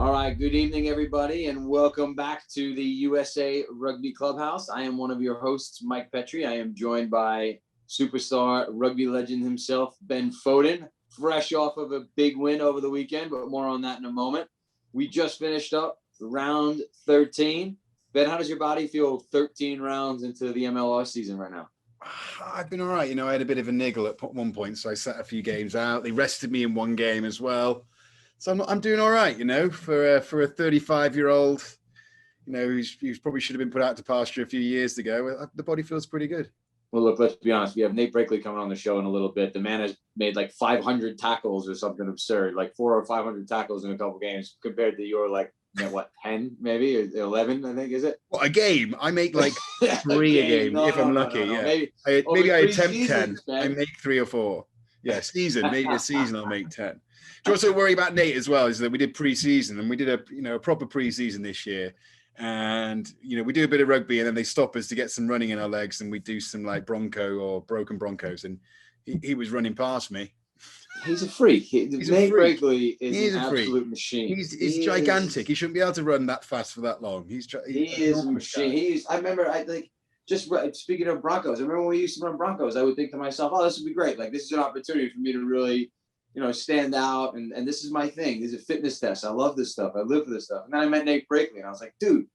All right, good evening, everybody, and welcome back to the USA Rugby Clubhouse. I am one of your hosts, Mike Petrie. I am joined by superstar rugby legend himself, Ben Foden, fresh off of a big win over the weekend, but more on that in a moment. We just finished up round 13. Ben, how does your body feel 13 rounds into the MLR season right now? I've been all right. I had a bit of a niggle at one point, so I sat a few games out. They rested me in one game as well. So I'm doing all right, for a 35-year-old, who's probably should have been put out to pasture a few years ago. The body feels pretty good. Well, look, let's be honest. We have Nate Brakeley coming on the show in a little bit. The man has made like 500 tackles or something absurd, like 400 or 500 tackles in a couple games compared to your 10 maybe, or 11, I think, is it? Well, a game. I make like 3 a game if I'm lucky. No. Yeah, maybe I attempt 10. Man. I make 3 or 4. Yeah, maybe a season I'll make 10. Do you also worry about Nate as well? Is that we did pre-season and we did a proper pre-season this year, and we do a bit of rugby and then they stop us to get some running in our legs and we do some like bronco or broken broncos, and he was running past me. He's a freak. Nate Brakeley is an absolute machine. He's gigantic. He shouldn't be able to run that fast for that long. He is a machine. I remember, just speaking of Broncos, I remember when we used to run Broncos, I would think to myself, oh, this would be great. Like, this is an opportunity for me to really, stand out. And this is my thing. This is a fitness test. I love this stuff. I live for this stuff. And then I met Nate Brakeley and I was like, dude,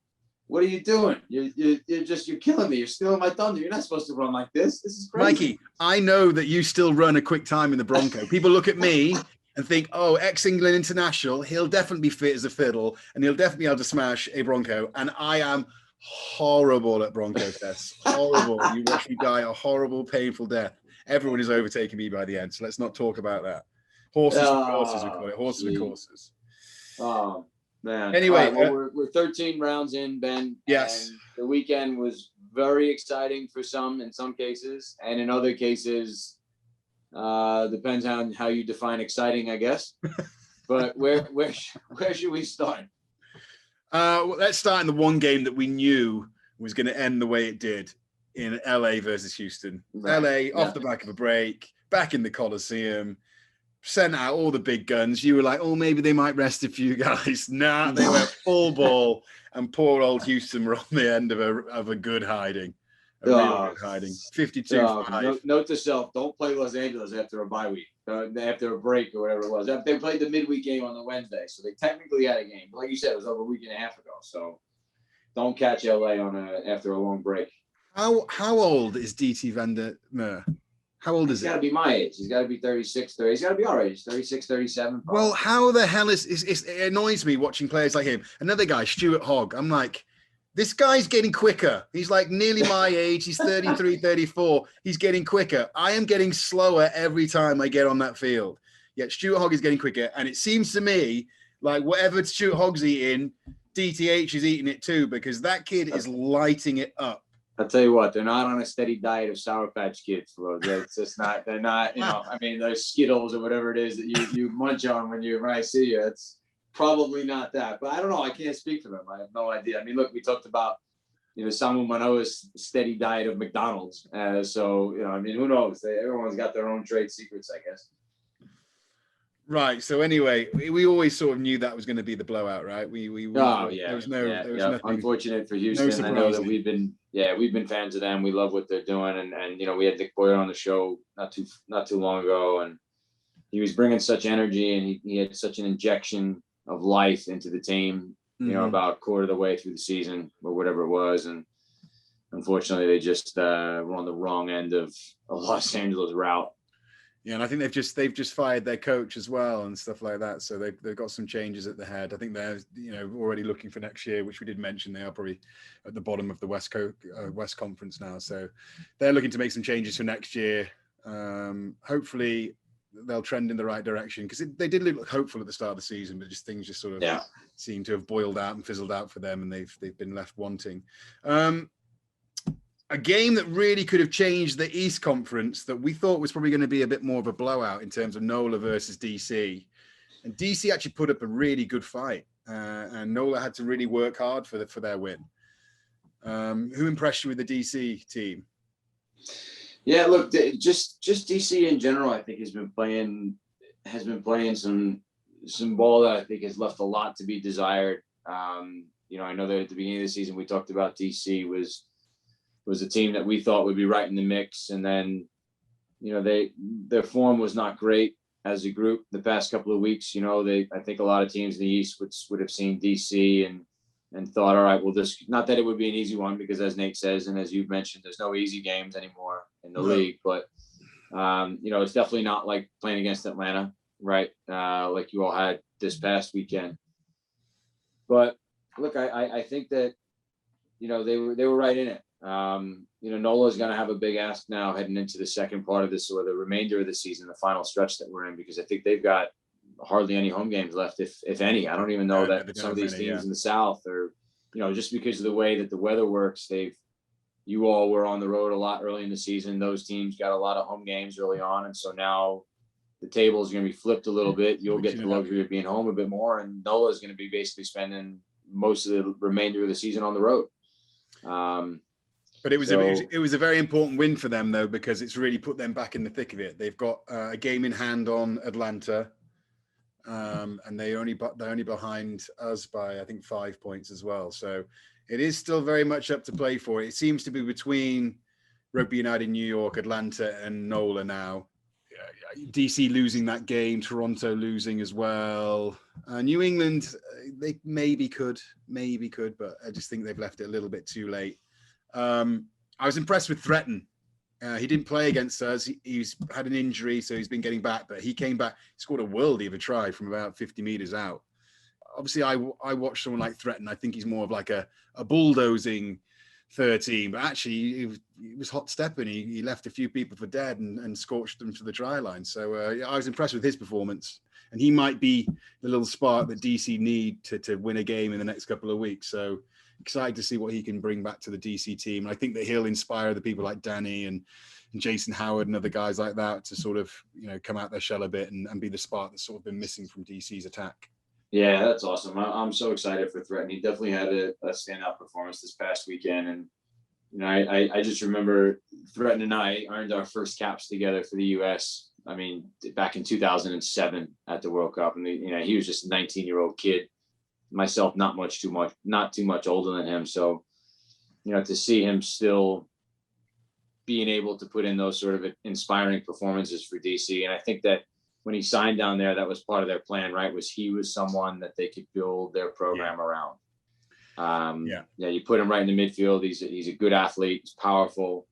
what are you doing? You're killing me. You're stealing my thunder. You're not supposed to run like this. This is crazy. Mikey, I know that you still run a quick time in the Bronco. People look at me and think, oh, ex-England international, he'll definitely be fit as a fiddle and he'll definitely be able to smash a Bronco. And I am horrible at Bronco tests. Horrible. You watch me die a horrible, painful death. Everyone is overtaking me by the end. So let's not talk about that. Horses and horses, we call it. Horses and horses. Oh, man. Anyway, well, we're 13 rounds in, Ben. Yes. And the weekend was very exciting for some, in some cases, and in other cases, depends on how you define exciting, I guess. But where should we start? Well, let's start in the one game that we knew was going to end the way it did in LA versus Houston. Right. LA off the back of a break, back in the Coliseum. Sent out all the big guns. You were like, oh, maybe they might rest a few guys. Nah, they went full ball, and poor old Houston were on the end of a good hiding. Real good hiding. 52-5. Note to self, don't play Los Angeles after a bye week, after a break or whatever it was. They played the midweek game on the Wednesday, so they technically had a game. But like you said, it was over a week and a half ago. So don't catch LA after a long break. How old is DT Van der Merwe? How old is he? He's got to be my age. He's got to be 36, 30. He's got to be our age, 36, 37. Probably. Well, how the hell it annoys me watching players like him. Another guy, Stuart Hogg. I'm like, this guy's getting quicker. He's like nearly my age. He's 33, 34. He's getting quicker. I am getting slower every time I get on that field. Yet Stuart Hogg is getting quicker. And it seems to me like whatever Stuart Hogg's eating, DTH is eating it too, because that kid is lighting it up. I'll tell you what, they're not on a steady diet of Sour Patch Kids, bro. It's just not, they're not, those Skittles or whatever it is that you munch on when I see you. It's probably not that. But I don't know. I can't speak for them. I have no idea. I mean, look, we talked about, Samu Manoa's steady diet of McDonald's. So, who knows? Everyone's got their own trade secrets, I guess. Right. So anyway, we always sort of knew that was going to be the blowout, right? There was nothing. Unfortunate for Houston. I know that we've been fans of them. We love what they're doing, and we had Nick Boyer on the show not too long ago, and he was bringing such energy, and he had such an injection of life into the team. About a quarter of the way through the season or whatever it was, and unfortunately, they just were on the wrong end of a Los Angeles route. Yeah, and I think they've just fired their coach as well and stuff like that. So they've got some changes at the head. I think they're already looking for next year, which we did mention. They are probably at the bottom of the West Conference now. So they're looking to make some changes for next year. Hopefully they'll trend in the right direction, because they did look hopeful at the start of the season, but things just sort of seem to have boiled out and fizzled out for them, and they've been left wanting. A game that really could have changed the East Conference, that we thought was probably going to be a bit more of a blowout in terms of NOLA versus DC. And DC actually put up a really good fight, and NOLA had to really work hard for their win. Who impressed you with the DC team? Yeah, look, just DC in general, I think has been playing some some ball that I think has left a lot to be desired. I know that at the beginning of the season we talked about DC was a team that we thought would be right in the mix, and then their form was not great as a group the past couple of weeks. I think a lot of teams in the East would have seen DC and thought, all right, well, this, not that it would be an easy one, because as Nate says, and as you've mentioned, there's no easy games anymore in the league, but it's definitely not like playing against Atlanta, right? Like you all had this past weekend. But look, I think that, they were right in it. NOLA is going to have a big ask now heading into the second part of this, or the remainder of the season, the final stretch that we're in, because I think they've got hardly any home games left, if any. I don't even know that some of these teams in the South are, just because of the way that the weather works, you all were on the road a lot early in the season. Those teams got a lot of home games early on. And so now the table is going to be flipped a little bit. You'll get the luxury of being home a bit more, and NOLA is going to be basically spending most of the remainder of the season on the road. But it was a very important win for them, though, because it's really put them back in the thick of it. They've got a game in hand on Atlanta, and they're only behind us by, I think, 5 points as well. So it is still very much up to play for. It seems to be between Rugby United New York, Atlanta, and NOLA now. DC losing that game, Toronto losing as well. New England, they maybe could, but I just think they've left it a little bit too late. I was impressed with Threaten. He didn't play against us. He's had an injury, so he's been getting back, but he came back, scored a worldie of a try from about 50 meters out. Obviously, I watched someone like Threaten. I think he's more of like a bulldozing 13, but actually he was hot stepping. He left a few people for dead and scorched them to the try line. So I was impressed with his performance, and he might be the little spark that DC need to win a game in the next couple of weeks. So excited to see what he can bring back to the DC team. And I think that he'll inspire the people like Danny and Jason Howard and other guys like that to sort of, come out their shell a bit and be the spark that's sort of been missing from DC's attack. Yeah, that's awesome. I'm so excited for Threaten. He definitely had a standout performance this past weekend. And, I just remember Threaten and I earned our first caps together for the U.S. I mean, back in 2007 at the World Cup. And, he was just a 19-year-old kid. Myself, not too much older than him. So, to see him still being able to put in those sort of inspiring performances for DC. And I think that when he signed down there, that was part of their plan, right? He was someone that they could build their program around. You put him right in the midfield. He's a good athlete. He's powerful.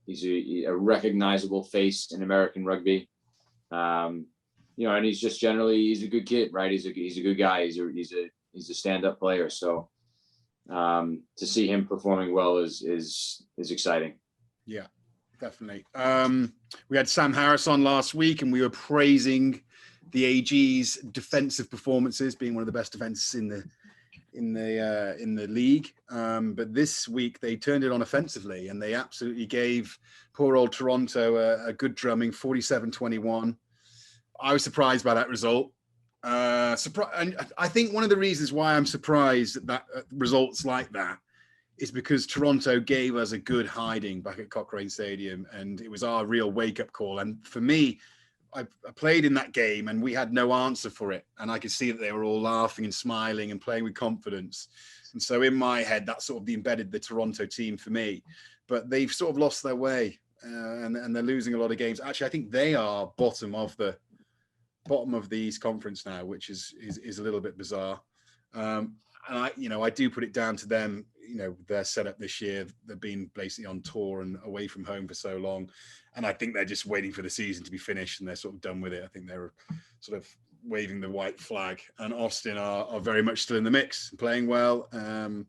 He's a recognizable face in American rugby. And he's just he's a good kid, right? He's a good guy. He's a stand-up player. So to see him performing well is exciting. Yeah, definitely. We had Sam Harris on last week, and we were praising the AG's defensive performances, being one of the best defenses in the league. But this week they turned it on offensively, and they absolutely gave poor old Toronto a good drumming, 47-21. I was surprised by that result. And I think one of the reasons why I'm surprised at that results like that is because Toronto gave us a good hiding back at Cochrane Stadium, and it was our real wake-up call. And for me, I played in that game, and we had no answer for it. And I could see that they were all laughing and smiling and playing with confidence. And so in my head, that sort of embedded the Toronto team for me. But they've sort of lost their way, and they're losing a lot of games. Actually, I think they are bottom of the East Conference now, which is a little bit bizarre. And I do put it down to them. Their setup this year, they've been basically on tour and away from home for so long. And I think they're just waiting for the season to be finished, and they're sort of done with it. I think they're sort of waving the white flag, and Austin are very much still in the mix, playing well. And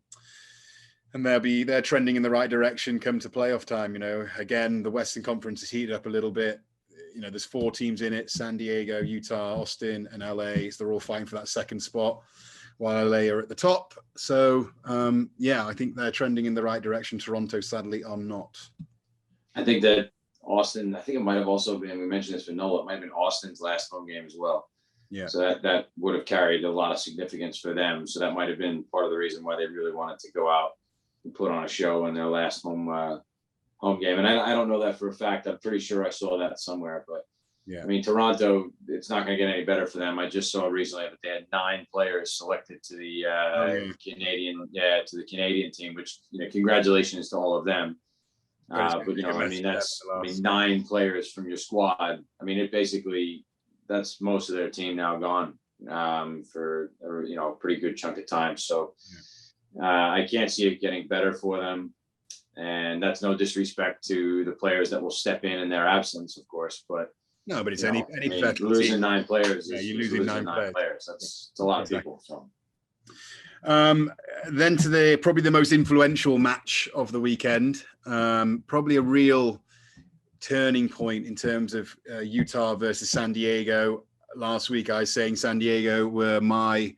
they're trending in the right direction come to playoff time. Again, the Western Conference is heated up a little bit. There's 4 teams in it: San Diego, Utah, Austin, and LA. So they're all fighting for that second spot, while LA are at the top. So, I think they're trending in the right direction. Toronto, sadly, are not. I think that Austin, I think it might have also been, we mentioned this for NOLA, it might have been Austin's last home game as well. Yeah. So that would have carried a lot of significance for them. So that might have been part of the reason why they really wanted to go out and put on a show in their last home game. And I don't know that for a fact. I'm pretty sure I saw that somewhere, but I mean, Toronto, it's not going to get any better for them. I just saw recently that they had 9 players selected to the Canadian team, which, congratulations to all of them. But I mean, that's 9 players from your squad. I mean, that's most of their team now gone for a pretty good chunk of time. So I can't see it getting better for them. And that's no disrespect to the players that will step in their absence, of course. But no, but it's any losing 9 players. You're losing 9 players. That's a lot of people. So. Then to probably the most influential match of the weekend, probably a real turning point in terms of Utah versus San Diego. Last week I was saying San Diego were my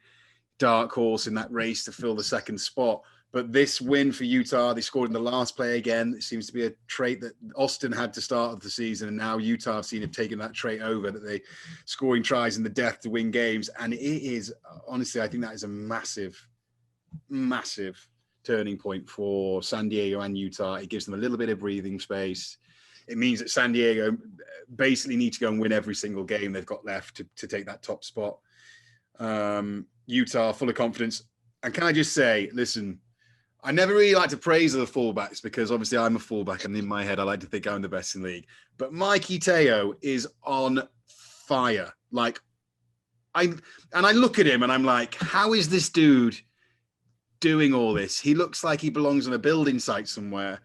dark horse in that race to fill the second spot. But this win for Utah, they scored in the last play again. It seems to be a trait that Austin had to start of the season, and now Utah have taken that trait over, that they scoring tries in the death to win games. And it is, honestly, I think that is a massive, massive turning point for San Diego and Utah. It gives them a little bit of breathing space. It means that San Diego basically need to go and win every single game they've got left to take that top spot. Utah full of confidence. And can I just say, listen, I never really like to praise the fullbacks because obviously I'm a fullback and in my head I like to think I'm the best in the league. But Mikey Teo is on fire. Like, I look at him and I'm like, how is this dude doing all this? He looks like he belongs on a building site somewhere.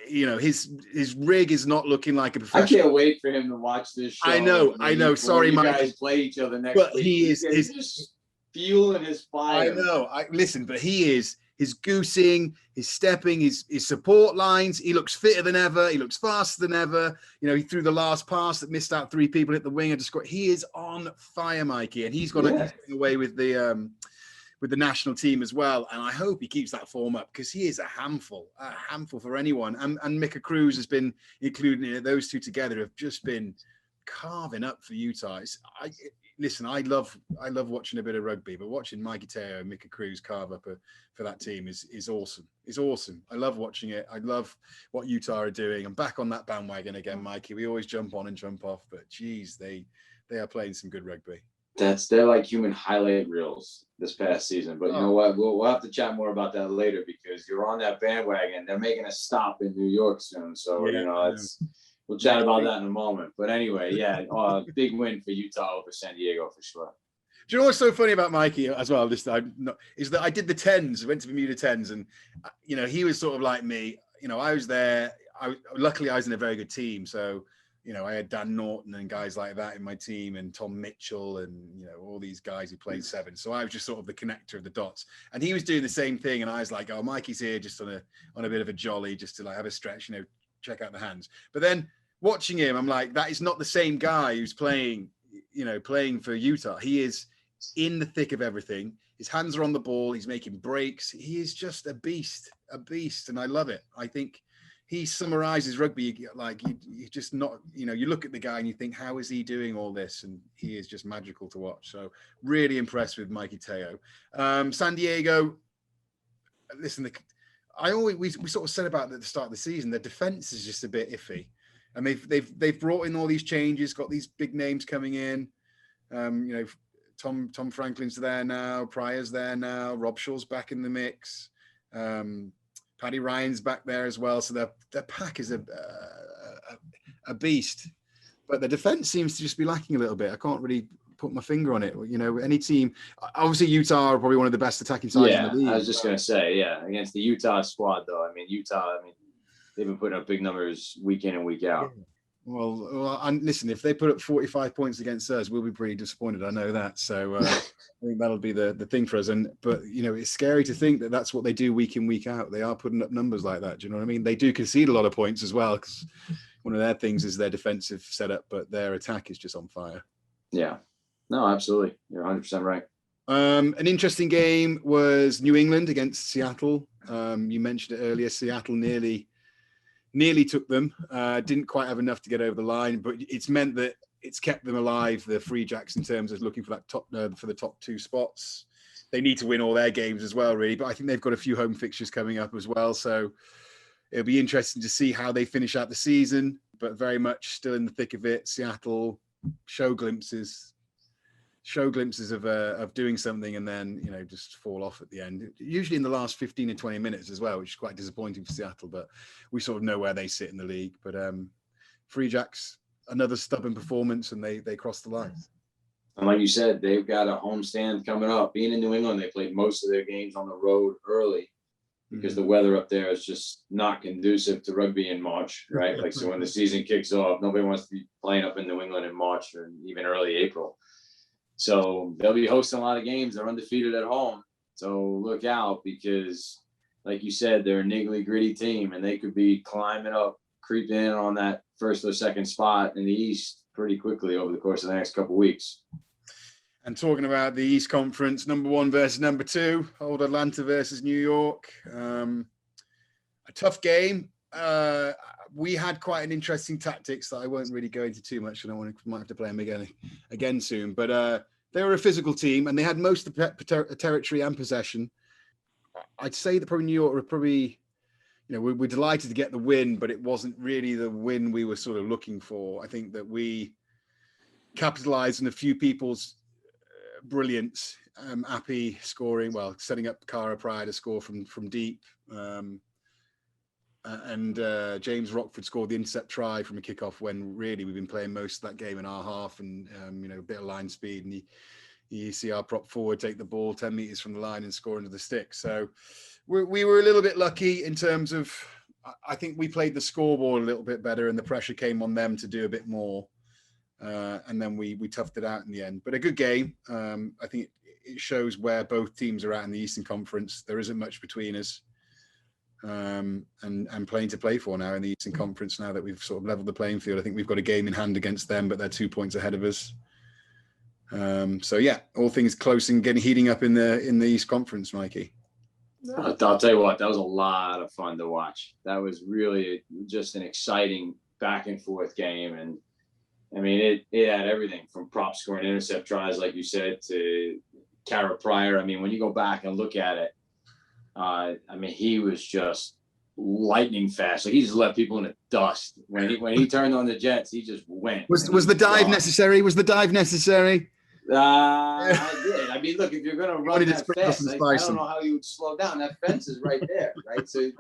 His rig is not looking like a professional. I can't wait for him to watch this show. I know. Sorry, you Mike. guys play each other next week. He's just fueling his fire. I know. Listen, but he is. His goosing, his stepping, his support lines. He looks fitter than ever. He looks faster than ever. He threw the last pass that missed out 3 people, hit the winger to score. He is on fire, Mikey, and he's got to get away with the national team as well. And I hope he keeps that form up because he is a handful for anyone. And Micah Cruz has been included. Those two together have just been carving up for Utah. Listen, I love watching a bit of rugby, but watching Mikey Teo and Micah Cruz carve up for that team is awesome. It's awesome. I love watching it. I love what Utah are doing. I'm back on that bandwagon again, Mikey. We always jump on and jump off, but geez, they are playing some good rugby. They're like human highlight reels this past season. But you know what? We'll have to chat more about that later because you're on that bandwagon. They're making a stop in New York soon, so we'll chat about that in a moment. But anyway, big win for Utah over San Diego for sure. Do you know what's so funny about Mikey as well this time? Is that I did the 10s, went to Bermuda 10s, and he was sort of like me. I was there. Luckily, I was in a very good team, so I had Dan Norton and guys like that in my team, and Tom Mitchell, and all these guys who played 7. So I was just sort of the connector of the dots, and he was doing the same thing. And I was like, "Oh, Mikey's here just on a bit of a jolly, just to like have a stretch, check out the hands." But then watching him, I'm like, that is not the same guy who's playing for Utah. He is in the thick of everything. His hands are on the ball. He's making breaks. He is just a beast, and I love it. I think he summarizes rugby like you just not, you look at the guy and you think, how is he doing all this? And he is just magical to watch. So really impressed with Mikey Teo. San Diego, listen, we sort of said about at the start of the season, their defense is just a bit iffy. And they've brought in all these changes, got these big names coming in. Tom Franklin's there now, Pryor's there now, Rob Shaw's back in the mix. Paddy Ryan's back there as well. So their pack is a beast. But the defense seems to just be lacking a little bit. I can't really put my finger on it. Any team, obviously Utah are probably one of the best attacking sides in the league. I was just going to say, against the Utah squad, though. Utah, they've been putting up big numbers week in and week out. Yeah. Well, and listen, if they put up 45 points against us, we'll be pretty disappointed. I know that. So I think that'll be the thing for us. But it's scary to think that that's what they do week in, week out. They are putting up numbers like that. Do you know what I mean? They do concede a lot of points as well, because one of their things is their defensive setup, but their attack is just on fire. Yeah. No, absolutely. You're 100% right. An interesting game was New England against Seattle. You mentioned it earlier. Seattle nearly took them. Didn't quite have enough to get over the line, but it's meant that it's kept them alive, the Free Jacks, in terms of looking for that for the top 2 spots. They need to win all their games as well, really. But I think they've got a few home fixtures coming up as well, so it'll be interesting to see how they finish out the season. but very much still in the thick of it. Seattle show glimpses of doing something, and then just fall off at the end. Usually in the last 15 or 20 minutes as well, which is quite disappointing for Seattle. But we sort of know where they sit in the league. But Free Jacks, another stubborn performance, and they crossed the line. And like you said, they've got a homestand coming up. Being in New England, they played most of their games on the road early because the weather up there is just not conducive to rugby in March, right? Like, so when the season kicks off, nobody wants to be playing up in New England in March or even early April. So they'll be hosting a lot of games. They're undefeated at home. So look out, because like you said, they're a niggly, gritty team, and they could be climbing up, creeping in on that first or second spot in the East pretty quickly over the course of the next couple of weeks. And talking about the East Conference, number 1 versus number 2, old Atlanta versus New York. A tough game. We had quite an interesting tactics that I won't really go into too much, and I might have to play them again soon. But they were a physical team, and they had most of the territory and possession. I'd say that probably New York were probably, we're delighted to get the win, but it wasn't really the win we were sort of looking for. I think that we capitalized on a few people's brilliance. Appy scoring, setting up Cara Pryor to score from deep. And James Rockford scored the intercept try from a kickoff when really we've been playing most of that game in our half, and a bit of line speed, and you see our prop forward take the ball 10 meters from the line and score into the stick. So we were a little bit lucky in terms of, I think we played the scoreboard a little bit better, and the pressure came on them to do a bit more. And then we toughed it out in the end. But a good game. I think it shows where both teams are at in the Eastern Conference. There isn't much between us. And playing to play for now in the Eastern Conference, now that we've sort of leveled the playing field. I think we've got a game in hand against them, but they're 2 points ahead of us. So yeah, all things close and heating up in the East Conference, Mikey. I'll tell you what, that was a lot of fun to watch. That was really just an exciting back and forth game. And I mean, it had everything from prop scoring, intercept tries, like you said, to Cara Pryor. I mean, when you go back and look at it, I mean, he was just lightning fast. Like, he just left people in the dust. When he turned on the Jets, he just went. Was the dive necessary? Was the dive necessary? I did. I mean, look, if you're going to run that fast, I don't know how you would slow down. That fence is right there, right? So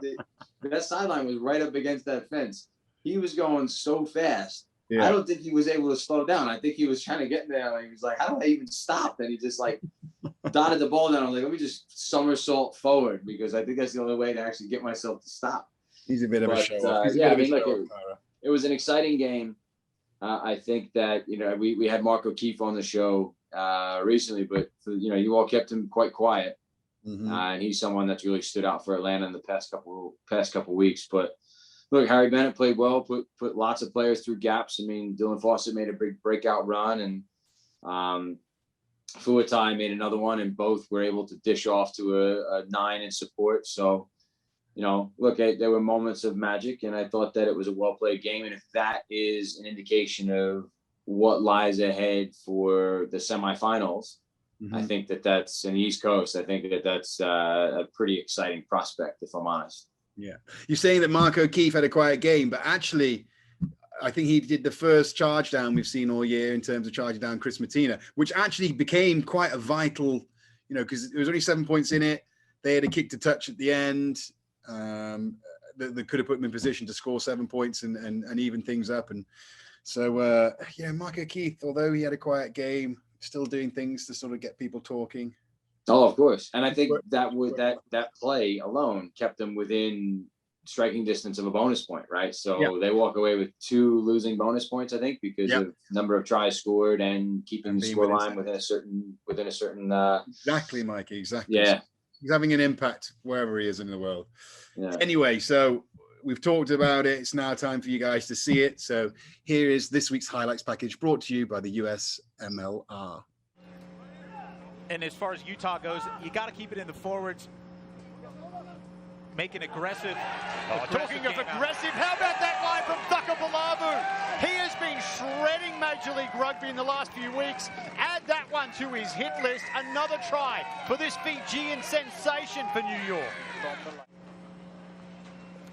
that sideline was right up against that fence. He was going so fast. Yeah. I don't think he was able to slow down. I think he was trying to get there. He was like, how do I even stop? And he just dotted the ball down. I was like, let me just somersault forward, because I think that's the only way to actually get myself to stop. He's a bit of a show off. Yeah, I mean, look, it was an exciting game. I think that, we had Mark O'Keefe on the show recently, but you all kept him quite quiet. Mm-hmm. And he's someone that's really stood out for Atlanta in the past couple weeks. But look, Harry Bennett played well, put lots of players through gaps. I mean, Dylan Fawcett made a big breakout run, and Fuatai made another one, and both were able to dish off to a 9 in support. So, look, there were moments of magic, and I thought that it was a well-played game. And if that is an indication of what lies ahead for the semifinals, mm-hmm. I think that's in the East Coast. I think that's a pretty exciting prospect, if I'm honest. Yeah. You're saying that Mark O'Keefe had a quiet game, but actually, I think he did the first charge down we've seen all year in terms of charging down Chris Martina, which actually became quite a vital, because there was only 7 points in it. They had a kick to touch at the end. That could have put them in position to score 7 points and even things up. And so, Mark O'Keefe, although he had a quiet game, still doing things to sort of get people talking. Oh, of course. And I think that play alone kept them within striking distance of a bonus point, right? So They walk away with 2 losing bonus points, I think, because of number of tries scored and keeping the score line within a certain. Exactly, Mikey. Exactly. Yeah. He's having an impact wherever he is in the world. Yeah. Anyway, so we've talked about it. It's now time for you guys to see it. So here is this week's highlights package, brought to you by the USMLR. And as far as Utah goes, you got to keep it in the forwards. Make an aggressive. Talking of aggressive, how about that line from Thakabalavu? He has been shredding Major League Rugby in the last few weeks. Add that one to his hit list. Another try for this Fijian sensation for New York.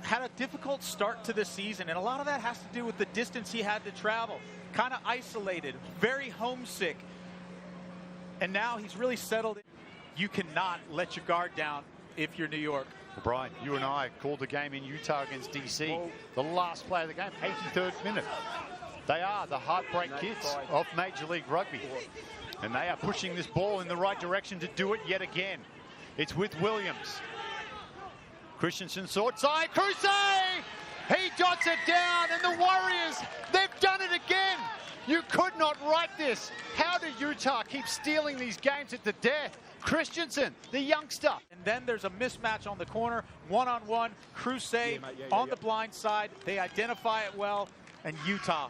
had a difficult start to the season, and a lot of that has to do with the distance he had to travel. Kind of isolated, very homesick. And now he's really settled in. You cannot let your guard down if you're New York. Well, Brian, you and I called the game in Utah against DC. The last play of the game, 83rd minute. They are the heartbreak kids of Major League Rugby. And they are pushing this ball in the right direction to do it yet again. It's with Williams. Christensen short side. Crusade! He dots it down, and the Warriors, they've done it again. You could not write this. How do Utah keep stealing these games at the death? Christensen, the youngster. And then there's a mismatch on the corner, one-on-one. Crusade on the blind side. They identify it well. And Utah,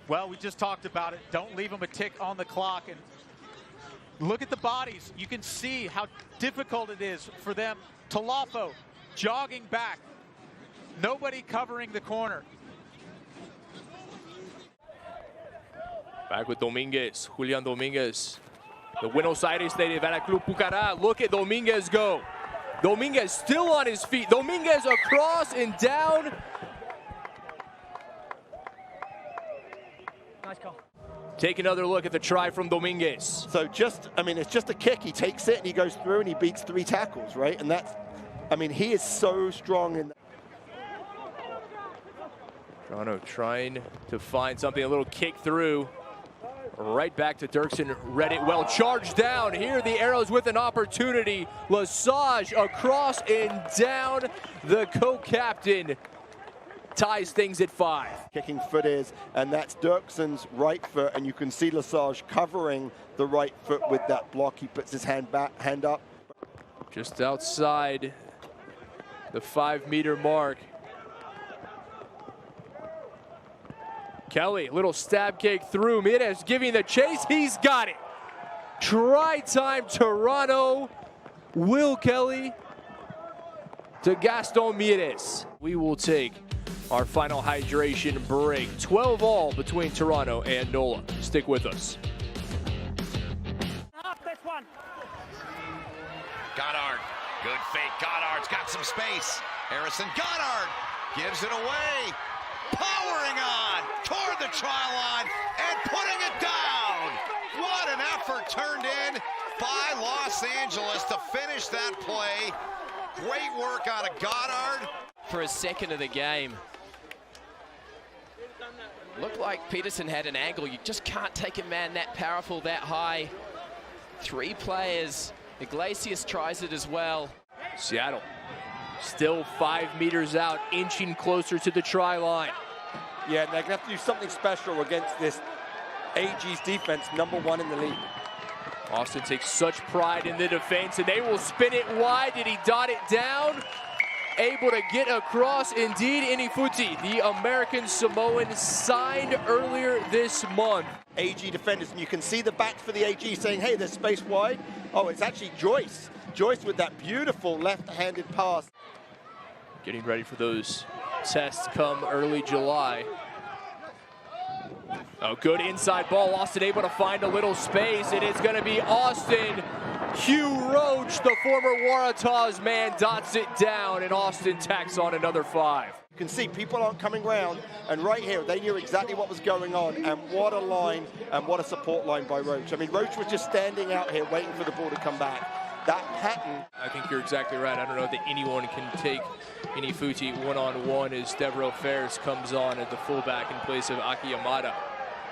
well, we just talked about it. Don't leave them a tick on the clock. And look at the bodies. You can see how difficult it is for them. Talafo jogging back. Nobody covering the corner. Back with Dominguez, Julian Dominguez. The Buenos Aires native at Club Pucará. Look at Dominguez go. Dominguez still on his feet. Dominguez across and down. Nice call. Take another look at the try from Dominguez. So it's just a kick. He takes it and he goes through and he beats 3 tackles, right? And that's, he is so strong in. Toronto trying to find something, a little kick through. Right back to Dirksen, read it well, charged down. Here the Arrows with an opportunity. Lesage across and down. The co-captain ties things at 5. Kicking foot is, and that's Dirksen's right foot, and you can see Lesage covering the right foot with that block. He puts his hand up. Just outside the 5-meter mark. Kelly, little stab kick through. Mires giving the chase. He's got it. Try time, Toronto. Will Kelly to Gaston Mires. We will take our final hydration break. 12 all between Toronto and NOLA. Stick with us. That's one. Goddard, good fake. Goddard's got some space. Harrison Goddard gives it away. Powering on toward the try line and putting it down. What an effort turned in by Los Angeles to finish that play. Great work out of Goddard. For a second of the game. Looked like Peterson had an angle. You just can't take a man that powerful, that high. 3 players. Iglesias tries it as well. Seattle still 5 meters out, inching closer to the try line. Yeah, they're going to have to do something special against this AG's defense, #1 in the league. Austin takes such pride in the defense, and they will spin it wide. Did he dot it down? Able to get across, indeed, Inifuti, the American Samoan, signed earlier this month. AG defenders, and you can see the back for the AG saying, hey, there's space wide. Oh, it's actually Joyce. Joyce with that beautiful left-handed pass. Getting ready for those tests come early July. Oh, good inside ball. Austin able to find a little space. It is going to be Austin. Hugh Roach, the former Waratahs man, dots it down, and Austin tacks on another 5. You can see people aren't coming round, and right here, they knew exactly what was going on, and what a line, and what a support line by Roach. Roach was just standing out here waiting for the ball to come back. That pattern. I think you're exactly right. I don't know that anyone can take Inifuti one-on-one as Devereaux Ferris comes on at the fullback in place of Aki Yamada.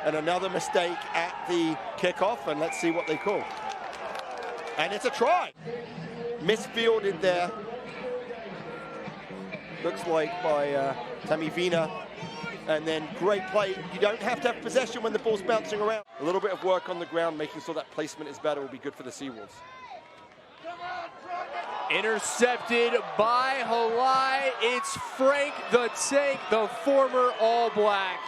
And another mistake at the kickoff, and let's see what they call. And it's a try. Misfielded there. Looks like by Tamivina. And then great play. You don't have to have possession when the ball's bouncing around. A little bit of work on the ground, making sure that placement is better, will be good for the Seawolves. Intercepted by Halai. It's Frank the Tank, the former All Black.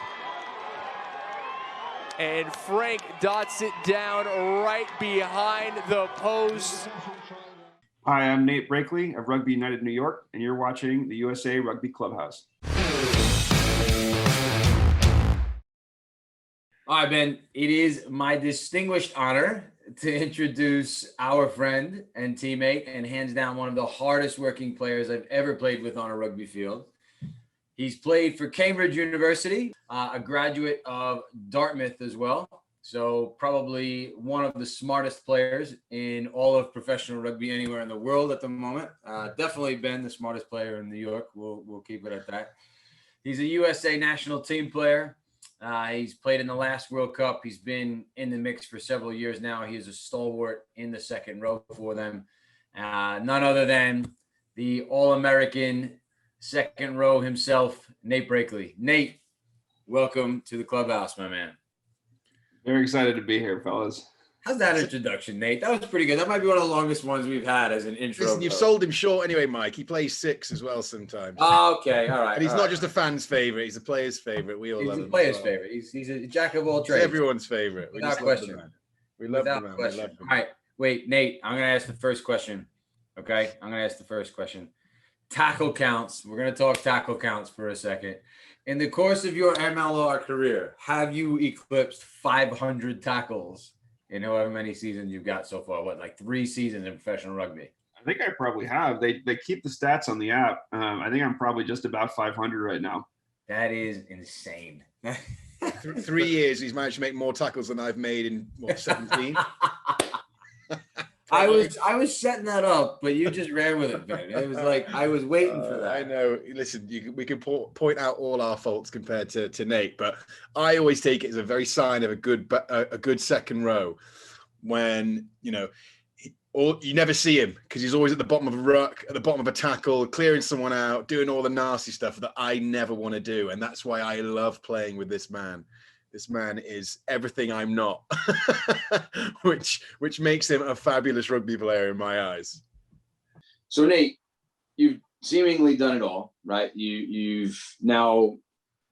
And Frank dots it down right behind the post. Hi, I'm Nate Brakeley of Rugby United New York, and you're watching the USA Rugby Clubhouse. All right, Ben, it is my distinguished honor to introduce our friend and teammate, and hands down one of the hardest working players I've ever played with on a rugby field. He's played for Cambridge University, a graduate of Dartmouth as well. So probably one of the smartest players in all of professional rugby anywhere in the world at the moment. Definitely been the smartest player in New York. We'll keep it at that. He's a USA national team player. He's played in the last World Cup. He's been in the mix for several years now. He is a stalwart in the second row for them. None other than the All-American second row himself, Nate Brakeley. Nate, welcome to the clubhouse, my man. Very excited to be here, fellas. How's that introduction, Nate? That was pretty good. That might be one of the longest ones we've had as an intro. Listen, you've sold him short anyway, Mike. He plays 6 as well sometimes. Oh, okay, all right. And he's not just a fan's favorite; he's a player's favorite. We all love him. He's a player's favorite. He's a jack of all trades. He's everyone's favorite. Without question. We love the man. We love him. All right, wait, Nate. I'm gonna ask the first question. Okay, I'm gonna ask the first question. Tackle counts. We're gonna talk tackle counts for a second. In the course of your MLR career, have you eclipsed 500 tackles in however many seasons you've got so far? What, like 3 seasons in professional rugby? I think I probably have. They keep the stats on the app. I think I'm probably just about 500 right now. That is insane. 3 years, he's managed to make more tackles than I've made in, what, 17? I was setting that up, but you just ran with it, man. It was like I was waiting for that. I know. Listen, we can point out all our faults compared to Nate, but I always take it as a very sign of a good second row when, you know, you never see him because he's always at the bottom of a ruck, at the bottom of a tackle, clearing someone out, doing all the nasty stuff that I never want to do. And that's why I love playing with this man. This man is everything I'm not, which makes him a fabulous rugby player in my eyes. So Nate, you've seemingly done it all, right? You've now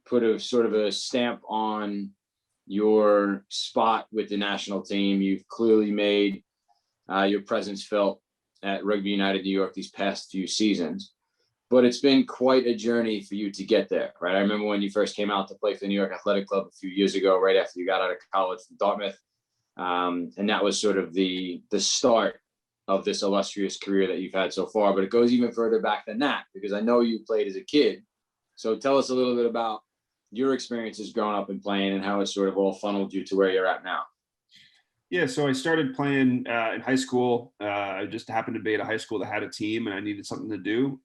put a sort of a stamp on your spot with the national team. You've clearly made your presence felt at Rugby United New York these past few seasons. But it's been quite a journey for you to get there, right? I remember when you first came out to play for the New York Athletic Club a few years ago, right after you got out of college from Dartmouth. And that was sort of the start of this illustrious career that you've had so far. But it goes even further back than that, because I know you played as a kid. So tell us a little bit about your experiences growing up and playing and how it sort of all funneled you to where you're at now. Yeah, so I started playing in high school. I just happened to be at a high school that had a team and I needed something to do.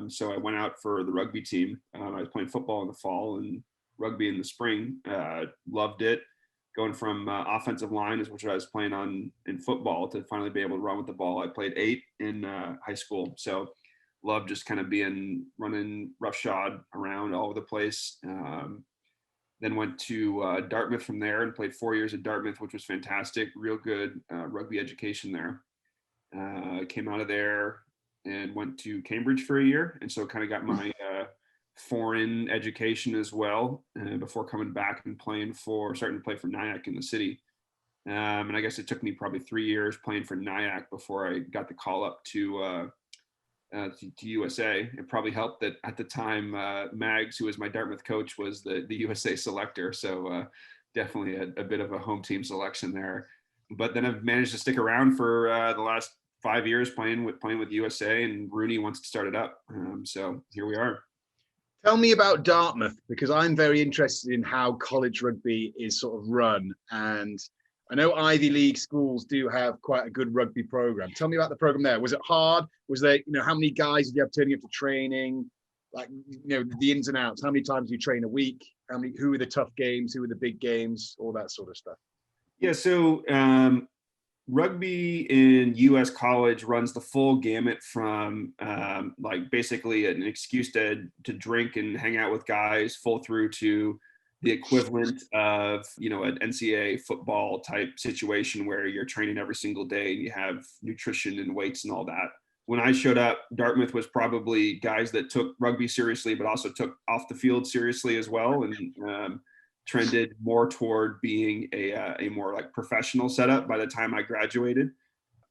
So I went out for the rugby team. I was playing football in the fall and rugby in the spring. Loved it. Going from offensive line, which I was playing on in football, to finally be able to run with the ball. I played 8 in high school. So loved just kind of running roughshod around all over the place. Then went to Dartmouth from there and played 4 years at Dartmouth, which was fantastic. Real good rugby education there. Came out of there and went to Cambridge for a year. And so kind of got my foreign education as well before coming back and starting to play for Nyack in the city. And I guess it took me probably 3 years playing for Nyack before I got the call up to USA. It probably helped that at the time Mags, who was my Dartmouth coach, was the USA selector. So definitely a bit of a home team selection there. But then I've managed to stick around for the last 5 years playing with USA, and Runy wants to start it up. So here we are. Tell me about Dartmouth, because I'm very interested in how college rugby is sort of run. And I know Ivy League schools do have quite a good rugby program. Tell me about the program there. Was it hard? Was there, how many guys did you have turning up to training? Like, the ins and outs. How many times do you train a week? Who were the tough games? Who were the big games? All that sort of stuff. Yeah, so rugby in U.S. college runs the full gamut from like basically an excuse to drink and hang out with guys, full through to the equivalent of, an NCAA football type situation where you're training every single day and you have nutrition and weights and all that. When I showed up, Dartmouth was probably guys that took rugby seriously, but also took off the field seriously as well, and trended more toward being a more like professional setup by the time I graduated.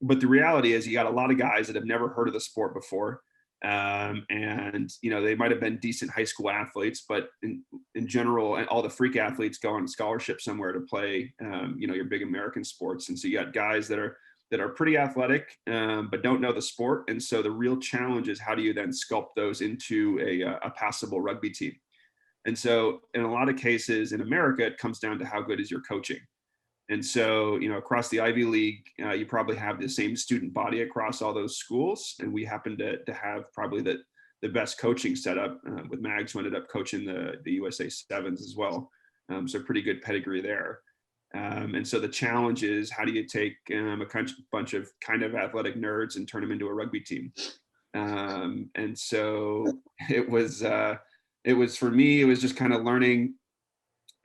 But the reality is you got a lot of guys that have never heard of the sport before. And they might have been decent high school athletes, but in general, and all the freak athletes go on scholarship somewhere to play, your big American sports. And so you got guys that are that are pretty athletic, but don't know the sport. And so the real challenge is how do you then sculpt those into a passable rugby team? And so in a lot of cases in America, it comes down to how good is your coaching. And so, across the Ivy League, you probably have the same student body across all those schools. And we happen to have probably the best coaching setup with Mags, who ended up coaching the USA Sevens as well. So pretty good pedigree there. And so the challenge is how do you take a bunch of kind of athletic nerds and turn them into a rugby team? And so it was for me, it was just kind of learning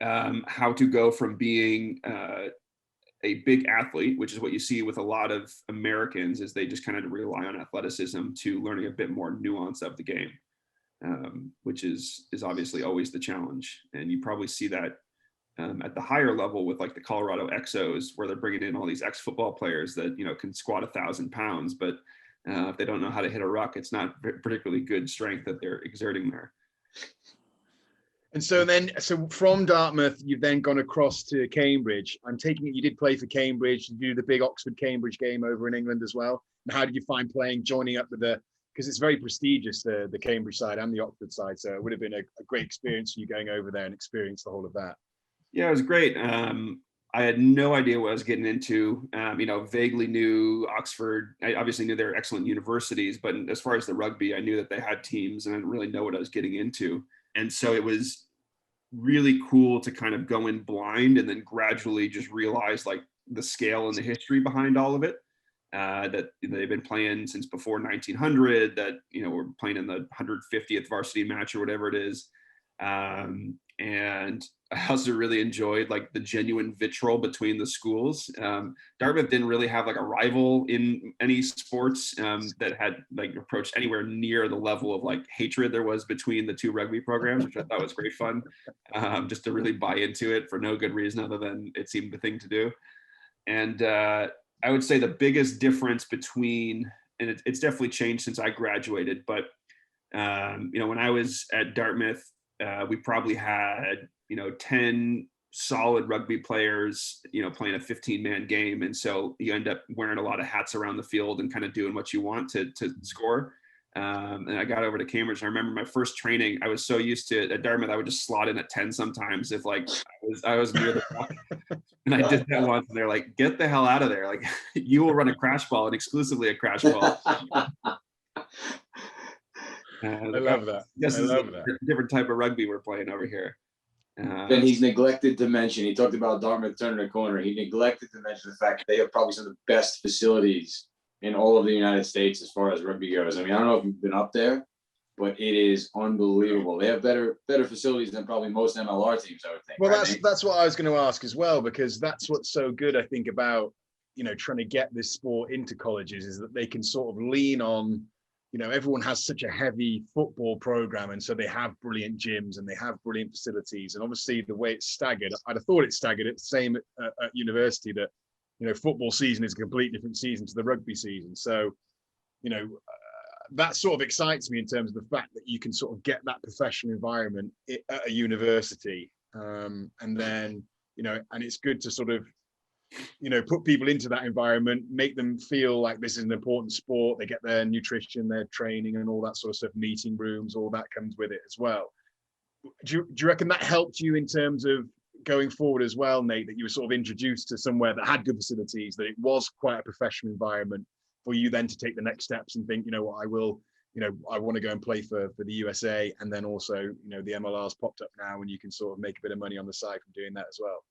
how to go from being a big athlete, which is what you see with a lot of Americans, is they just kind of rely on athleticism, to learning a bit more nuance of the game, which is obviously always the challenge. And you probably see that at the higher level with like the Colorado Exos, where they're bringing in all these ex-football players that, can squat 1,000 pounds, but if they don't know how to hit a ruck, it's not particularly good strength that they're exerting there. And so from Dartmouth, you've then gone across to Cambridge. I'm taking it you did play for Cambridge. You do the big Oxford-Cambridge game over in England as well. And how did you find joining up with because it's very prestigious, the Cambridge side and the Oxford side. So it would have been a great experience for you going over there and experience the whole of that. Yeah, it was great. I had no idea what I was getting into. Vaguely knew Oxford. I obviously knew they were excellent universities, but as far as the rugby, I knew that they had teams, and I didn't really know what I was getting into. And so it was really cool to kind of go in blind and then gradually just realize like the scale and the history behind all of it. That they've been playing since before 1900. That we're playing in the 150th varsity match or whatever it is. And I also really enjoyed like the genuine vitriol between the schools. Dartmouth didn't really have like a rival in any sports that had like approached anywhere near the level of like hatred there was between the two rugby programs, which I thought was great fun, just to really buy into it for no good reason other than it seemed the thing to do. And I would say the biggest difference between, and it's definitely changed since I graduated, but when I was at Dartmouth, we probably had 10 solid rugby players playing a 15-man game, and so you end up wearing a lot of hats around the field and kind of doing what you want to score. And I got over to Cambridge. I remember my first training, I was so used to at Dartmouth, I would just slot in at 10 sometimes if like I was near the puck. And I did that once, and they're like, "Get the hell out of there! Like you will run a crash ball, and exclusively a crash ball." I love that. This is a different type of rugby we're playing over here. And he's neglected to mention, he talked about Dartmouth turning a corner. He neglected to mention the fact that they have probably some of the best facilities in all of the United States as far as rugby goes. I mean, I don't know if you've been up there, but it is unbelievable. They have better facilities than probably most MLR teams, I would think. Well, right? that's what I was going to ask as well, because that's what's so good, I think, about trying to get this sport into colleges, is that they can sort of lean on. Everyone has such a heavy football program, and so they have brilliant gyms and they have brilliant facilities. And obviously the way it's staggered, I'd have thought it's staggered. It's the same at university, that, football season is a completely different season to the rugby season. So, that sort of excites me in terms of the fact that you can sort of get that professional environment at a university. And then, and it's good to sort of, put people into that environment, make them feel like this is an important sport. They get their nutrition, their training, and all that sort of stuff, meeting rooms, all that comes with it as well. Do you reckon that helped you in terms of going forward as well, Nate, that you were sort of introduced to somewhere that had good facilities, that it was quite a professional environment for you then to take the next steps and think, I will, I want to go and play for the USA, and then also, the MLR's popped up now and you can sort of make a bit of money on the side from doing that as well?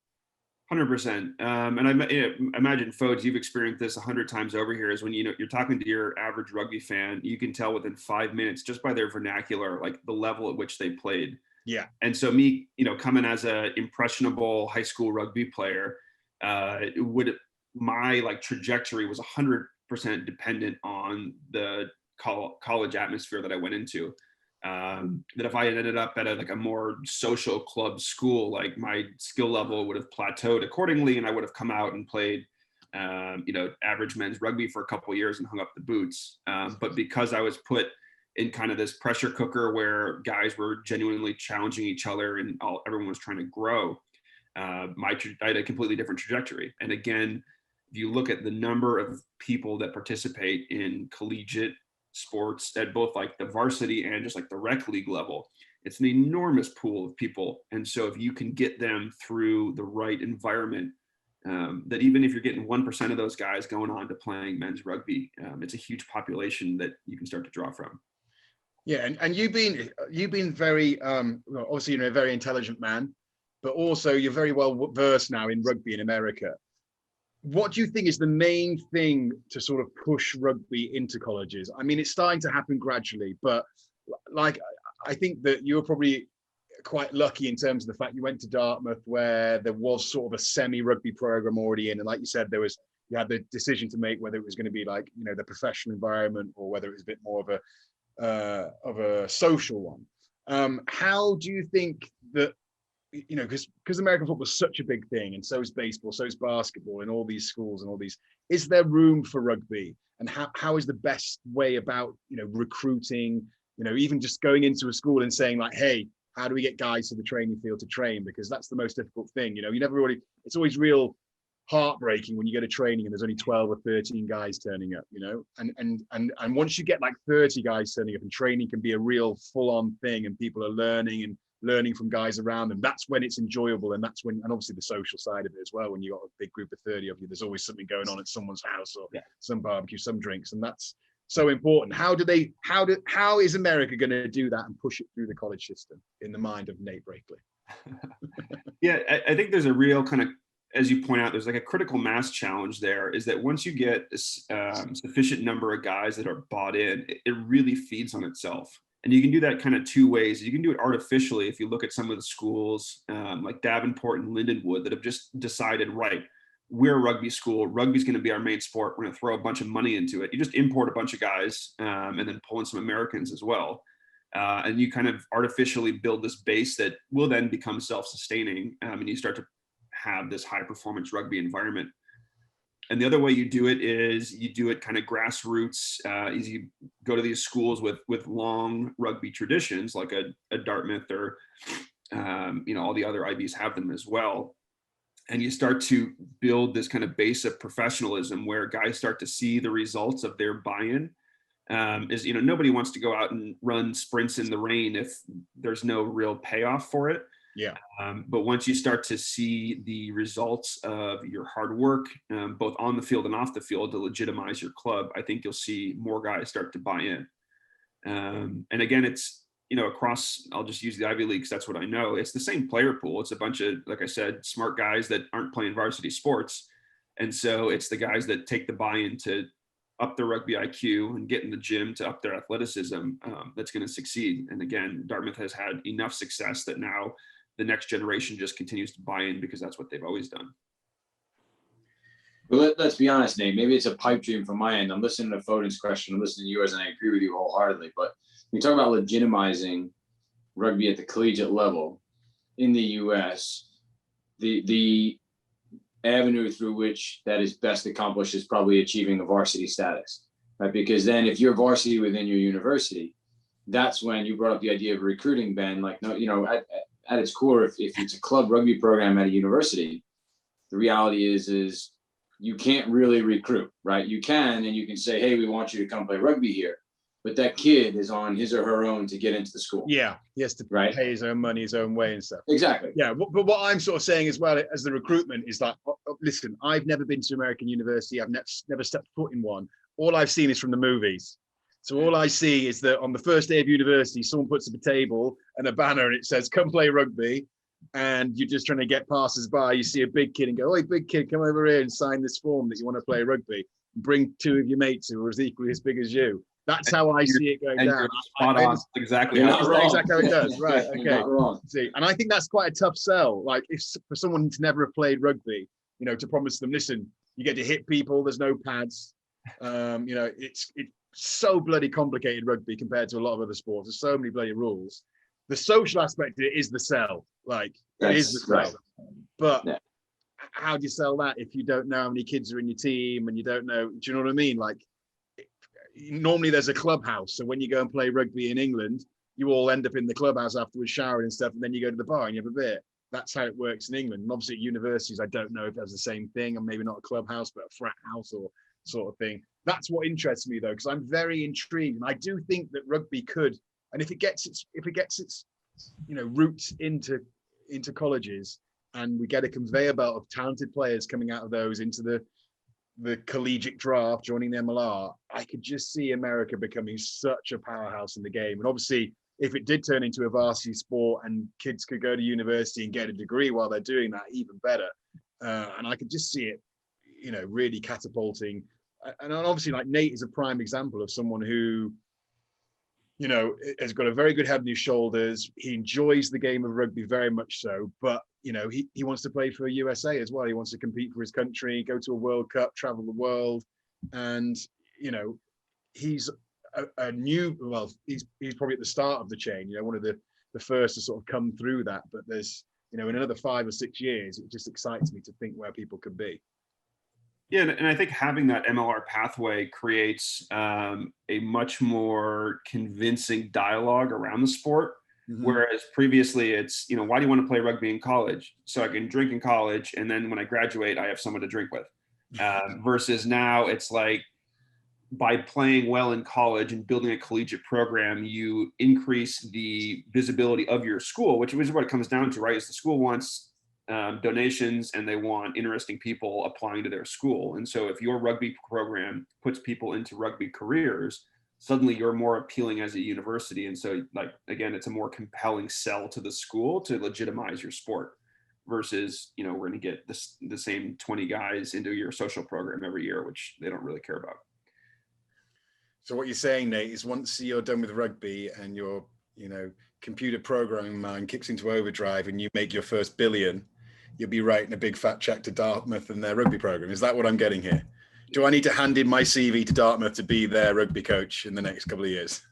100%. And I imagine, folks, you've experienced this 100 times over here, is when you're talking to your average rugby fan, you can tell within 5 minutes just by their vernacular, like the level at which they played. Yeah. And so me, coming as a impressionable high school rugby player, my like trajectory was 100% dependent on the college atmosphere that I went into. That if I had ended up at a more social club school, like my skill level would have plateaued accordingly, and I would have come out and played, average men's rugby for a couple of years and hung up the boots. But because I was put in kind of this pressure cooker where guys were genuinely challenging each other and everyone was trying to grow, I had a completely different trajectory. And again, if you look at the number of people that participate in collegiate sports at both like the varsity and just like the rec league level, it's an enormous pool of people. And so if you can get them through the right environment, that even if you're getting 1% of those guys going on to playing men's rugby, it's a huge population that you can start to draw from. Yeah, and you've been very well, obviously, a very intelligent man, but also you're very well versed now in rugby in America. What do you think is the main thing to sort of push rugby into colleges? I mean, it's starting to happen gradually, but like, I think that you're probably quite lucky in terms of the fact you went to Dartmouth, where there was sort of a semi-rugby program already in, and like you said, you had the decision to make whether it was going to be like, the professional environment or whether it was a bit more of a social one. How do you think that, because American football is such a big thing, and so is baseball, so is basketball in all these schools and all these, is there room for rugby? And how is the best way about, recruiting, even just going into a school and saying like, hey, how do we get guys to the training field to train? Because that's the most difficult thing. You never really, it's always real heartbreaking when you go to training and there's only 12 or 13 guys turning up, and once you get like 30 guys turning up, and training can be a real full-on thing, and people are learning from guys around them, that's when it's enjoyable. And that's when, and obviously the social side of it as well, when you got a big group of 30 of you, there's always something going on at someone's house, or some barbecue, some drinks, and that's so important. How is America going to do that and push it through the college system in the mind of Nate Brakeley? Yeah, I think there's a real kind of, as you point out, there's like a critical mass challenge there, is that once you get this sufficient number of guys that are bought in, it really feeds on itself. And you can do that kind of two ways. You can do it artificially if you look at some of the schools like Davenport and Lindenwood that have just decided, right, we're a rugby school. Rugby's going to be our main sport. We're going to throw a bunch of money into it. You just import a bunch of guys and then pull in some Americans as well. And you kind of artificially build this base that will then become self-sustaining. And you start to have this high performance rugby environment. And the other way you do it is you do it kind of grassroots, is you go to these schools with long rugby traditions, like a Dartmouth or, all the other IBs have them as well. And you start to build this kind of base of professionalism where guys start to see the results of their buy-in. Nobody wants to go out and run sprints in the rain if there's no real payoff for it. Yeah. But once you start to see the results of your hard work, both on the field and off the field, to legitimize your club, I think you'll see more guys start to buy in. And again, it's, across, I'll just use the Ivy League because that's what I know. It's the same player pool. It's a bunch of, like I said, smart guys that aren't playing varsity sports. And so it's the guys that take the buy-in to up their rugby IQ and get in the gym to up their athleticism that's going to succeed. And again, Dartmouth has had enough success that now the next generation just continues to buy in because that's what they've always done. But let's be honest, Nate, maybe it's a pipe dream from my end. I'm listening to Foden's question, I'm listening to yours, and I agree with you wholeheartedly. But when you talk about legitimizing rugby at the collegiate level in the US, the avenue through which that is best accomplished is probably achieving a varsity status, right? Because then if you're varsity within your university, that's when you brought up the idea of recruiting, Ben. Like, no, at its core, if it's a club rugby program at a university, the reality is you can't really recruit, right? You can, and you can say, hey, we want you to come play rugby here. But that kid is on his or her own to get into the school. Yeah, he has to pay his own money, his own way and stuff. Exactly. Yeah, but what I'm sort of saying as well as the recruitment is like, listen, I've never been to American University. I've never stepped foot in one. All I've seen is from the movies. So all I see is that on the first day of university, someone puts up a table and a banner and it says, come play rugby. And you're just trying to get passers by. You see a big kid and go, hey, big kid, come over here and sign this form that you want to play rugby. Bring two of your mates who are equally as big as you. That's how I see it going down. Spot on. Exactly. Exactly how it does. Right. Okay. See, and I think that's quite a tough sell. Like, if for someone to never have played rugby, to promise them, listen, you get to hit people. There's no pads. It's so bloody complicated, rugby, compared to a lot of other sports. There's so many bloody rules. The social aspect of it is the sell. Like, it is the sell. Right. But how do you sell that if you don't know how many kids are in your team and you don't know? Do you know what I mean? Like, normally there's a clubhouse. So when you go and play rugby in England, you all end up in the clubhouse afterwards, showering and stuff, and then you go to the bar and you have a beer. that's how it works in England. And obviously at universities, I don't know if that's the same thing, and maybe not a clubhouse, but a frat house or sort of thing. That's what interests me though, because I'm very intrigued, and I do think that rugby could, and if it gets its roots into colleges, and we get a conveyor belt of talented players coming out of those into the collegiate draft, joining the MLR, I could just see America becoming such a powerhouse in the game. And obviously, if it did turn into a varsity sport and kids could go to university and get a degree while they're doing that, even better. And I could just see it, really catapulting. And obviously, like Nate is a prime example of someone who, has got a very good head on his shoulders. He enjoys the game of rugby very much so, but he wants to play for USA as well. He wants to compete for his country, go to a World Cup, travel the world, and he's he's probably at the start of the chain. One of the first to sort of come through that. But there's in another 5 or 6 years, it just excites me to think where people could be. Yeah, and I think having that MLR pathway creates a much more convincing dialogue around the sport. Mm-hmm. Whereas previously it's, why do you want to play rugby in college? So I can drink in college, and then when I graduate, I have someone to drink with. Versus now it's like, by playing well in college and building a collegiate program, you increase the visibility of your school, which is what it comes down to, right? Is the school wants donations, and they want interesting people applying to their school. And so if your rugby program puts people into rugby careers, suddenly you're more appealing as a university. And so, again, it's a more compelling sell to the school to legitimize your sport versus, we're going to get the same 20 guys into your social program every year, which they don't really care about. So what you're saying, Nate, is once you're done with rugby and your, computer programming mind kicks into overdrive and you make your first billion, you'll be writing a big fat check to Dartmouth and their rugby program. Is that what I'm getting here? Do I need to hand in my CV to Dartmouth to be their rugby coach in the next couple of years?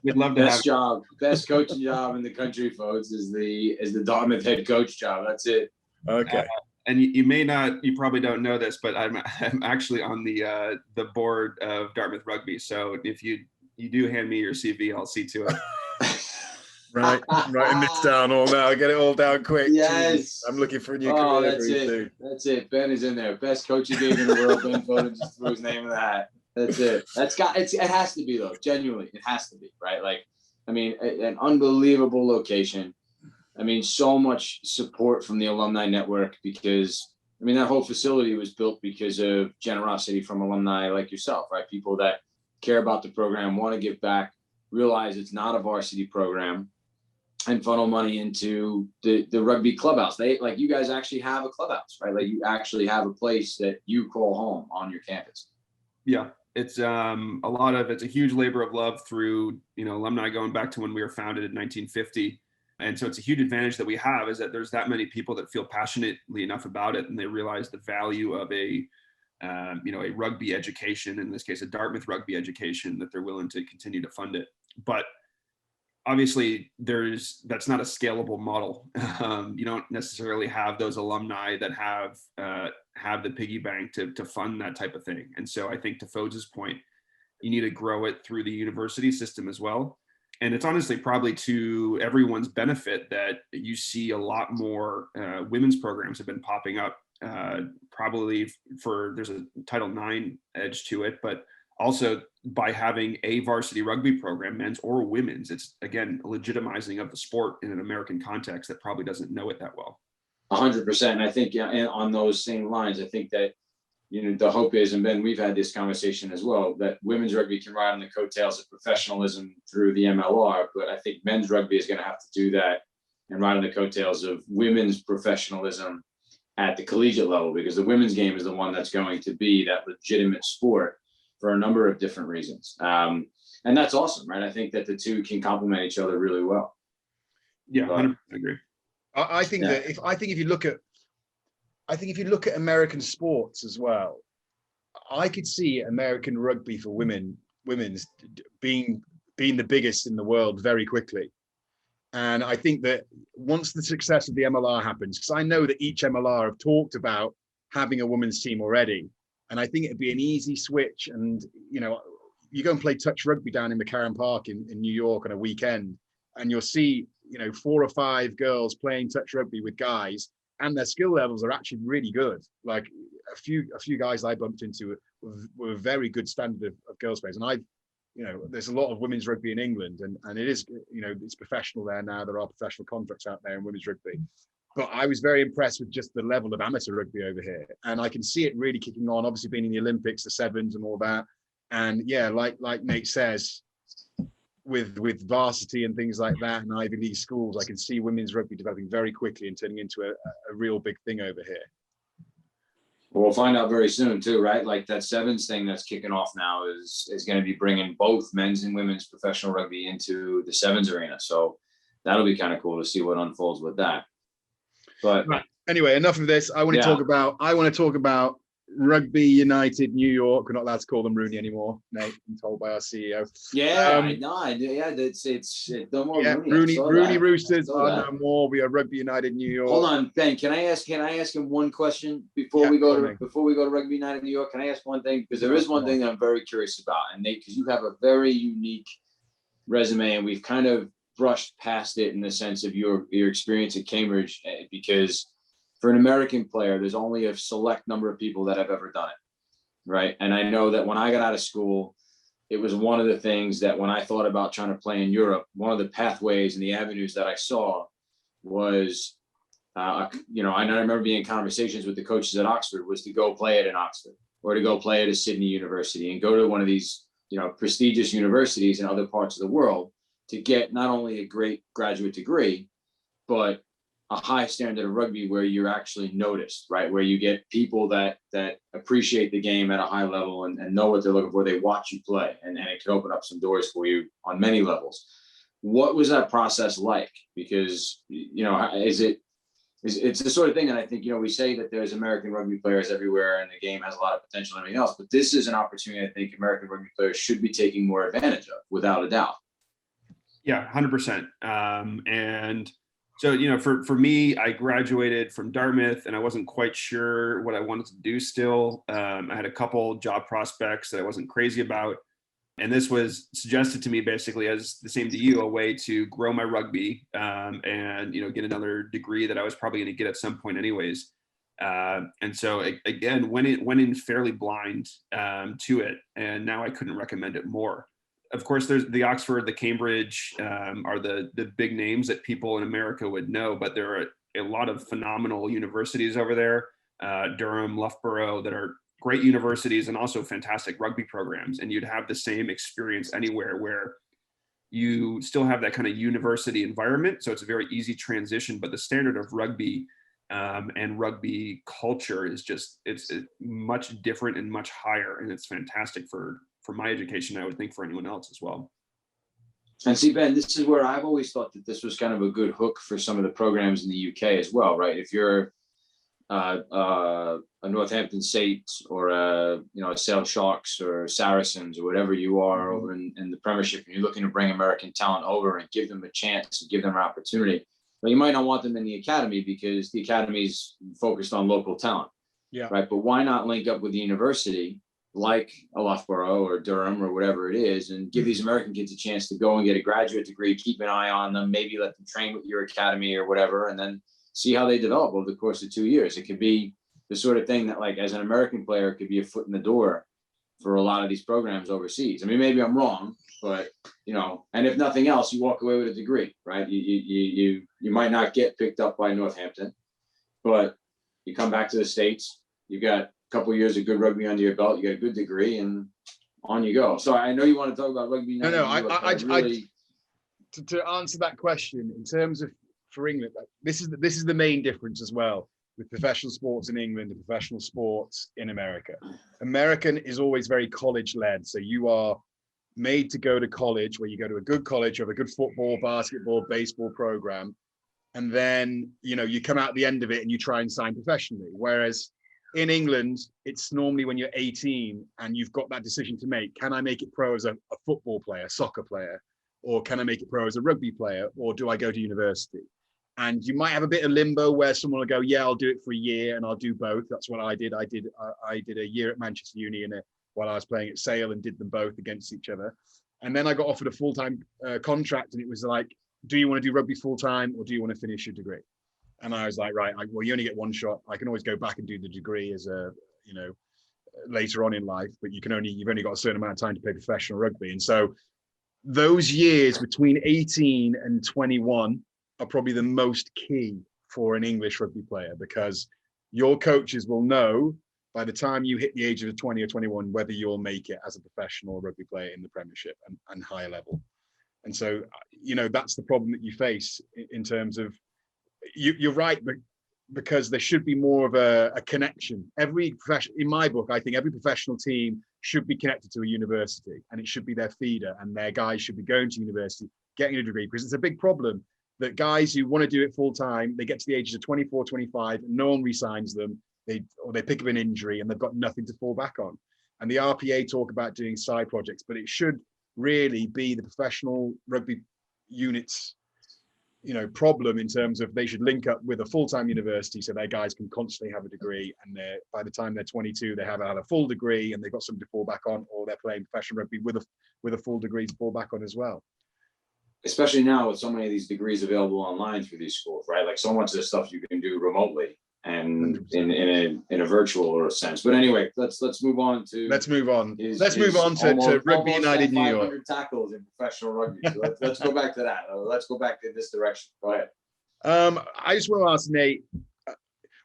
We'd love to best coaching job in the country, folks, is the Dartmouth head coach job. That's it. Okay. And you probably don't know this, but I'm actually on the board of Dartmouth Rugby. So if you do hand me your CV, I'll see to it. Right, I'm writing this down all now. Get it all down quick. Yes. Jeez. I'm looking for a new career. That's it. Too. That's it. Ben is in there. Best coaching game in the world. Ben Foden just threw his name in the hat. That's it. It has to be though. Genuinely, it has to be, right? An unbelievable location. So much support from the alumni network because, that whole facility was built because of generosity from alumni like yourself, right? People that care about the program, want to give back, realize it's not a varsity program, and funnel money into the rugby clubhouse. You guys actually have a clubhouse, right? You actually have a place that you call home on your campus. Yeah. It's it's a huge labor of love through, alumni going back to when we were founded in 1950. And so it's a huge advantage that we have is that there's that many people that feel passionately enough about it, and they realize the value of a rugby education, in this case, a Dartmouth rugby education, that they're willing to continue to fund it. But obviously that's not a scalable model. You don't necessarily have those alumni that have the piggy bank to fund that type of thing. And so I think, to Fodes' point, you need to grow it through the university system as well. And it's honestly probably to everyone's benefit that you see a lot more women's programs have been popping up, probably there's a Title IX edge to it, but also by having a varsity rugby program, men's or women's, it's, again, legitimizing of the sport in an American context that probably doesn't know it that well. 100%. And I think on those same lines, I think that, the hope is, and Ben, we've had this conversation as well, that women's rugby can ride on the coattails of professionalism through the MLR, but I think men's rugby is going to have to do that and ride on the coattails of women's professionalism at the collegiate level, because the women's game is the one that's going to be that legitimate sport for a number of different reasons. And that's awesome, right? I think that the two can complement each other really well. Yeah, 100% agree. I think that if you look at American sports as well, I could see American rugby for women's being the biggest in the world very quickly. And I think that once the success of the MLR happens, because I know that each MLR have talked about having a women's team already, and I think it'd be an easy switch. And, you go and play touch rugby down in McCarran Park in New York on a weekend, and you'll see, 4 or 5 girls playing touch rugby with guys, and their skill levels are actually really good. Like a few guys I bumped into were a very good standard of girls players. And there's a lot of women's rugby in England, and it is, it's professional there now. There are professional contracts out there in women's rugby. But I was very impressed with just the level of amateur rugby over here. And I can see it really kicking on, obviously being in the Olympics, the sevens and all that. And yeah, like Nate says, with varsity and things like that and Ivy League schools, I can see women's rugby developing very quickly and turning into a real big thing over here. Well, we'll find out very soon too, right? Like that sevens thing that's kicking off now is going to be bringing both men's and women's professional rugby into the sevens arena. So that'll be kind of cool to see what unfolds with that. But anyway, enough of this. I want to talk about Rugby United New York. We're not allowed to call them Runy anymore, Nate. I'm told by our CEO. It's no more. Yeah, Runy Roosters are no more. We are Rugby United New York. Hold on, Ben. Can I ask him one question before we go to Rugby United New York? Can I ask one thing? Because there is one thing that I'm very curious about, and Nate, because you have a very unique resume, and we've kind of brushed past it in the sense of your experience at Cambridge, because for an American player, there's only a select number of people that have ever done it, right? And I know that when I got out of school, it was one of the things that when I thought about trying to play in Europe, one of the pathways and the avenues that I saw was, I remember being in conversations with the coaches at Oxford, was to go play at Oxford or to go play at a Sydney University and go to one of these, prestigious universities in other parts of the world to get not only a great graduate degree, but a high standard of rugby where you're actually noticed, right? Where you get people that appreciate the game at a high level and know what they're looking for. They watch you play, and it can open up some doors for you on many levels. What was that process like? Because, it's the sort of thing that I think, we say that there's American rugby players everywhere and the game has a lot of potential and everything else, but this is an opportunity I think American rugby players should be taking more advantage of, without a doubt. Yeah, 100%. And so, for me, I graduated from Dartmouth and I wasn't quite sure what I wanted to do still. I had a couple job prospects that I wasn't crazy about. And this was suggested to me basically as the same to you, a way to grow my rugby and, get another degree that I was probably going to get at some point anyways. And so again, went in fairly blind to it. And now I couldn't recommend it more. Of course, there's the Oxford, the Cambridge are the big names that people in America would know, but there are a lot of phenomenal universities over there, Durham, Loughborough, that are great universities and also fantastic rugby programs. And you'd have the same experience anywhere where you still have that kind of university environment. So it's a very easy transition, but the standard of rugby and rugby culture is it's much different and much higher. And it's fantastic for my education, I would think for anyone else as well. And see, Ben, this is where I've always thought that this was kind of a good hook for some of the programs in the UK as well, right? If you're a Northampton Saints or a Sale Sharks or Saracens or whatever you are over in the Premiership, and you're looking to bring American talent over and give them a chance and give them an opportunity, but you might not want them in the academy because the academy's focused on local talent, right? But why not link up with the university like a Loughborough or Durham or whatever it is, and give these American kids a chance to go and get a graduate degree, keep an eye on them, maybe let them train with your academy or whatever, and then see how they develop over the course of 2 years. It could be the sort of thing that, like, as an American player, could be a foot in the door for a lot of these programs overseas. I mean, maybe I'm wrong, but, and if nothing else, you walk away with a degree, right? You might not get picked up by Northampton, but you come back to the States, you've got couple of years of good rugby under your belt, you get a good degree, and on you go. So I know you want to talk about rugby now. To answer that question in terms of for England, this is the main difference as well with professional sports in England and professional sports in America. American is always very college led, so you are made to go to college, where you go to a good college, you have a good football, basketball, baseball program, and then you come out the end of it and you try and sign professionally. Whereas in England, it's normally when you're 18 and you've got that decision to make. Can I make it pro as a football player, soccer player, or can I make it pro as a rugby player, or do I go to university? And you might have a bit of limbo where someone will go, yeah, I'll do it for a year and I'll do both. That's what I did. I did a year at Manchester Uni while I was playing at Sale and did them both against each other. And then I got offered a full-time contract, and it was like, do you want to do rugby full time or do you want to finish your degree? And I was like, right, well, you only get one shot. I can always go back and do the degree as a, you know, later on in life, but you've only got a certain amount of time to play professional rugby. And so those years between 18 and 21 are probably the most key for an English rugby player, because your coaches will know by the time you hit the age of 20 or 21 whether you'll make it as a professional rugby player in the Premiership and higher level. And so, you know, that's the problem that you face in terms of, you're right, but because there should be more of a connection. Every profession, in my book, I think every professional team should be connected to a university, and it should be their feeder, and their guys should be going to university, getting a degree, because it's a big problem that guys who want to do it full time, they get to the ages of 24, 25, and no one re-signs them, they pick up an injury and they've got nothing to fall back on. And the RPA talk about doing side projects, but it should really be the professional rugby units, you know, problem in terms of they should link up with a full-time university so their guys can constantly have a degree, and by the time they're 22 they have a full degree and they've got something to fall back on, or they're playing professional rugby with a full degree to fall back on as well. Especially now with so many of these degrees available online through these schools, right? Like so much of the stuff you can do remotely and in a virtual sense. But anyway, let's move on to Rugby United New York. 500 tackles in professional rugby. So let's go back to that. Let's go back to this direction. Go ahead. I just want to ask Nate,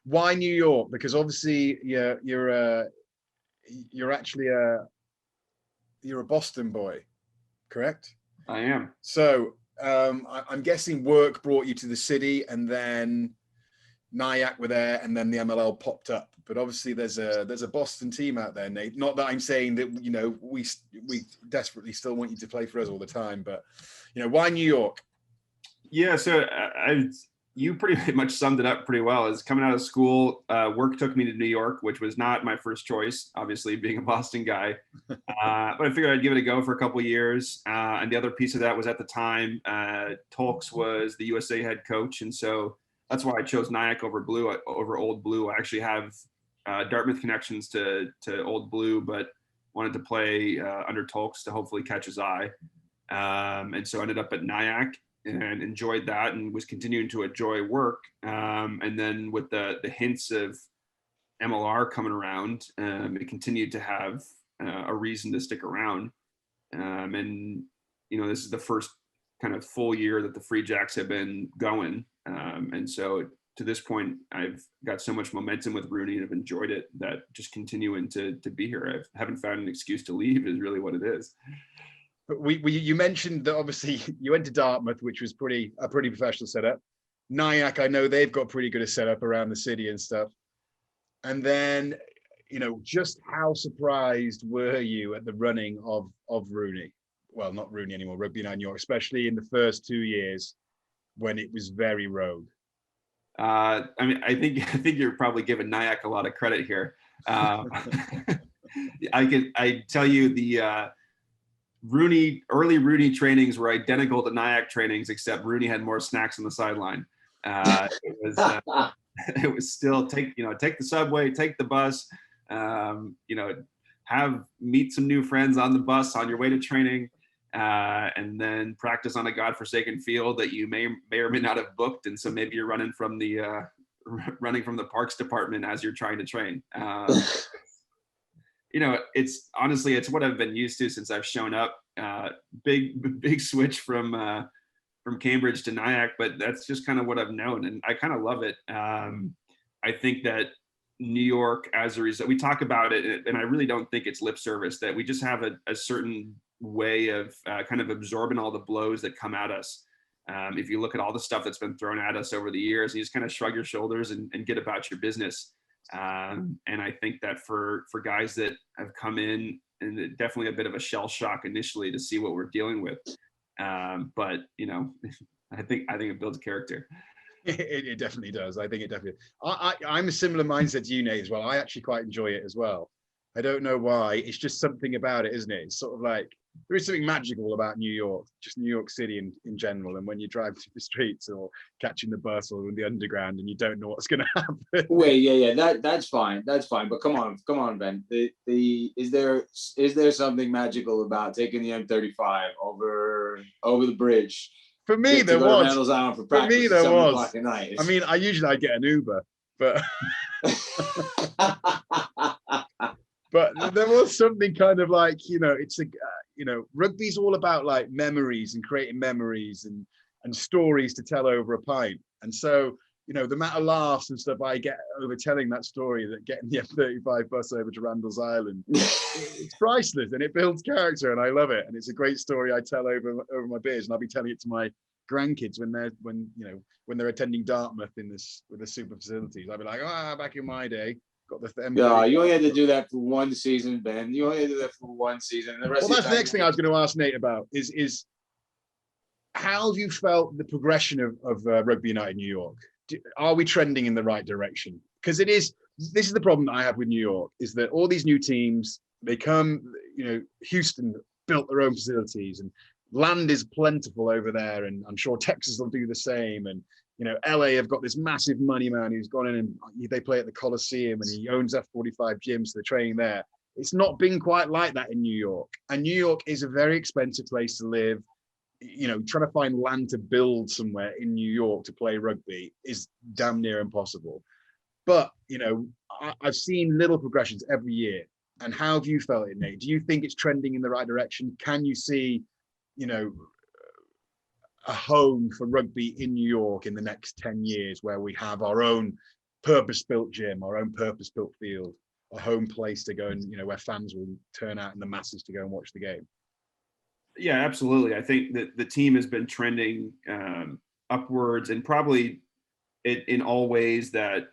why New York? Because obviously you're actually you're a Boston boy, correct? I am. So I'm guessing work brought you to the city, and then Nyack were there, and then the MLL popped up. But obviously there's a Boston team out there, Nate. Not that I'm saying that, you know, we desperately still want you to play for us all the time, but, you know, why New York? Yeah, so you pretty much summed it up pretty well. As coming out of school, work took me to New York, which was not my first choice, obviously being a Boston guy. But I figured I'd give it a go for a couple of years. And the other piece of that was, at the time, Tolks was the USA head coach, and so that's why I chose Nyack over Old Blue. I actually have Dartmouth connections to Old Blue, but wanted to play under Tolks to hopefully catch his eye. And so I ended up at Nyack and enjoyed that, and was continuing to enjoy work. And then with the hints of MLR coming around, it continued to have a reason to stick around. And, you know, this is the first kind of full year that the Free Jacks have been going. And so to this point, I've got so much momentum with Runy and I've enjoyed it, that just continuing to be here. I haven't found an excuse to leave is really what it is. But you mentioned that obviously you went to Dartmouth, which was a pretty professional setup. Nyack, I know they've got pretty good a setup around the city and stuff. And then, you know, just how surprised were you at the running of Runy? Well, not Runy anymore, Rugby United New York, especially in the first 2 years when it was very rogue. I mean, I think you're probably giving Nyack a lot of credit here. I tell you the early Runy trainings were identical to Nyack trainings, except Runy had more snacks on the sideline. It was still take the subway, take the bus, meet some new friends on the bus on your way to training, and then practice on a godforsaken field that you may or may not have booked, and so maybe you're running from the parks department as you're trying to train. It's honestly, it's what I've been used to since I've shown up. Big switch from Cambridge to Nyack, but that's just kind of what I've known, and I kind of love it. I think that New York, as a result, we talk about it, and I really don't think it's lip service, that we just have a certain way of kind of absorbing all the blows that come at us. If you look at all the stuff that's been thrown at us over the years, you just kind of shrug your shoulders and get about your business. And I think that for guys that have come in, and definitely a bit of a shell shock initially to see what we're dealing with. But I think it builds character. It definitely does. I think it definitely. I'm a similar mindset to you, Nate, as well. I actually quite enjoy it as well. I don't know why. It's just something about it, isn't it? It's sort of like there is something magical about New York, just New York City in general. And when you drive through the streets or catching the bus or in the underground, and you don't know what's going to happen. Wait, yeah, that's fine. But come on, Ben. Is there something magical about taking the M35 over the bridge For me, get to there go to was. Randall's Island for For practice me, at there 7 was. o'clock at night. I mean, I get an Uber, but but there was something kind of like, it's rugby's all about like memories and creating memories and stories to tell over a pint. And so, the amount of laughs and stuff I get over telling that story, that getting the F-35 bus over to Randall's Island, it's priceless, and it builds character, and I love it. And it's a great story I tell over my beers, and I'll be telling it to my grandkids when they're attending Dartmouth with the super facilities. I'll be like, back in my day, got the Yeah, you only had to do that for one season, Ben. You only had to do that for one season. The rest well, that's the next thing I was going to ask Nate about is how have you felt the progression of Rugby United New York? Are we trending in the right direction? Because this is the problem that I have with New York, is that all these new teams, they come, Houston built their own facilities, and land is plentiful over there, and I'm sure Texas will do the same. And LA have got this massive money man who's gone in, and they play at the Coliseum, and he owns F-45 gyms, so they're training there. It's not been quite like that in New York, and New York is a very expensive place to live. Trying to find land to build somewhere in New York to play rugby is damn near impossible. But I've seen little progressions every year. And how have you felt it, Nate? Do you think it's trending in the right direction? Can you see a home for rugby in New York in the next 10 years, where we have our own purpose-built gym, our own purpose-built field, a home place to go, and where fans will turn out in the masses to go and watch the game? Yeah, absolutely. I think that the team has been trending upwards, and probably in all ways that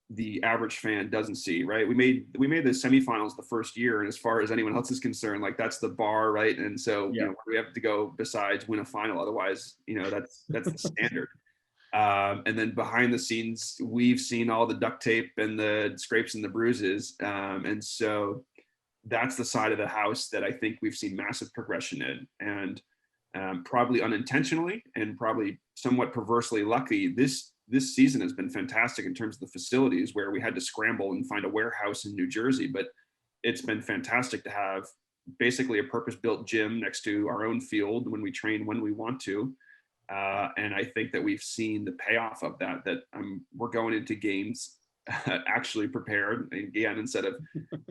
the average fan doesn't see, right? We made the semifinals the first year, and as far as anyone else is concerned, like, that's the bar, right? And so we have to go besides win a final, otherwise that's the standard. And then behind the scenes, we've seen all the duct tape and the scrapes and the bruises, and so that's the side of the house that I think we've seen massive progression in. And probably unintentionally and probably somewhat perversely lucky, this season has been fantastic in terms of the facilities, where we had to scramble and find a warehouse in New Jersey, but it's been fantastic to have basically a purpose-built gym next to our own field when we train when we want to. And I think that we've seen the payoff of that we're going into games actually prepared again, instead of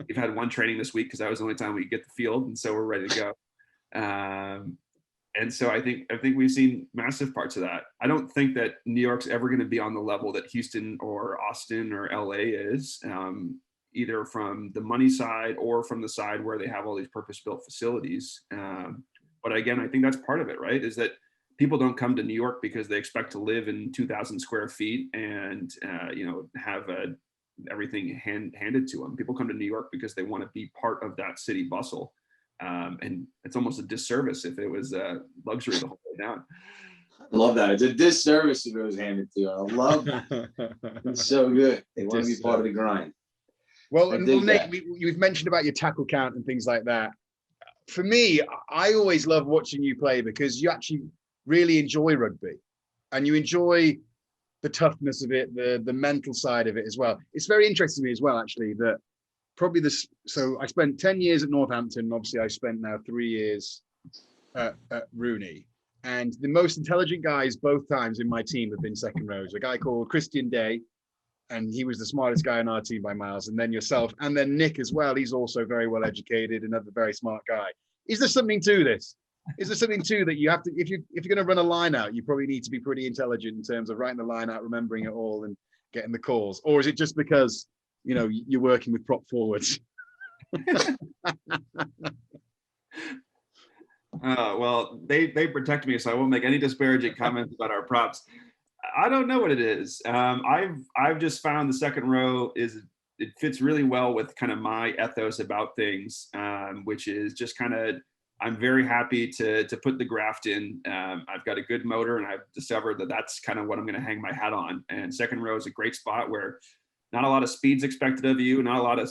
we've had one training this week because that was the only time we could get the field, and so we're ready to go. And so I think we've seen massive parts of that. I don't think that New York's ever going to be on the level that Houston or Austin or LA is, either from the money side or from the side where they have all these purpose-built facilities. But again, I think that's part of it, right? Is that people don't come to New York because they expect to live in 2,000 square feet and have everything handed to them. People come to New York because they want to be part of that city bustle, and it's almost a disservice if it was luxury the whole way down. I love that. It's a disservice if it was handed to you. I love that. It's so good. They want to be part of the grind. Well, Nate, you've mentioned about your tackle count and things like that. For me, I always love watching you play because you actually really enjoy rugby, and you enjoy the toughness of it, the mental side of it as well. It's very interesting to me as well, actually, that probably so I spent 10 years at Northampton. Obviously, I spent now 3 years at Runy, and the most intelligent guys both times in my team have been second rows. A guy called Christian Day, and he was the smartest guy on our team by miles, and then yourself, and then Nick as well. He's also very well educated, another very smart guy. Is there something to this? Is there something too that you have to, if you're going to run a line out, you probably need to be pretty intelligent in terms of writing the line out, remembering it all, and getting the calls? Or is it just because you're working with prop forwards? Well, they protect me, so I won't make any disparaging comments about our props. I don't know what it is. I've just found the second row it fits really well with kind of my ethos about things, which is just kind of, I'm very happy to put the graft in. I've got a good motor, and I've discovered that that's kind of what I'm going to hang my hat on. And second row is a great spot where not a lot of speed's expected of you, not a lot of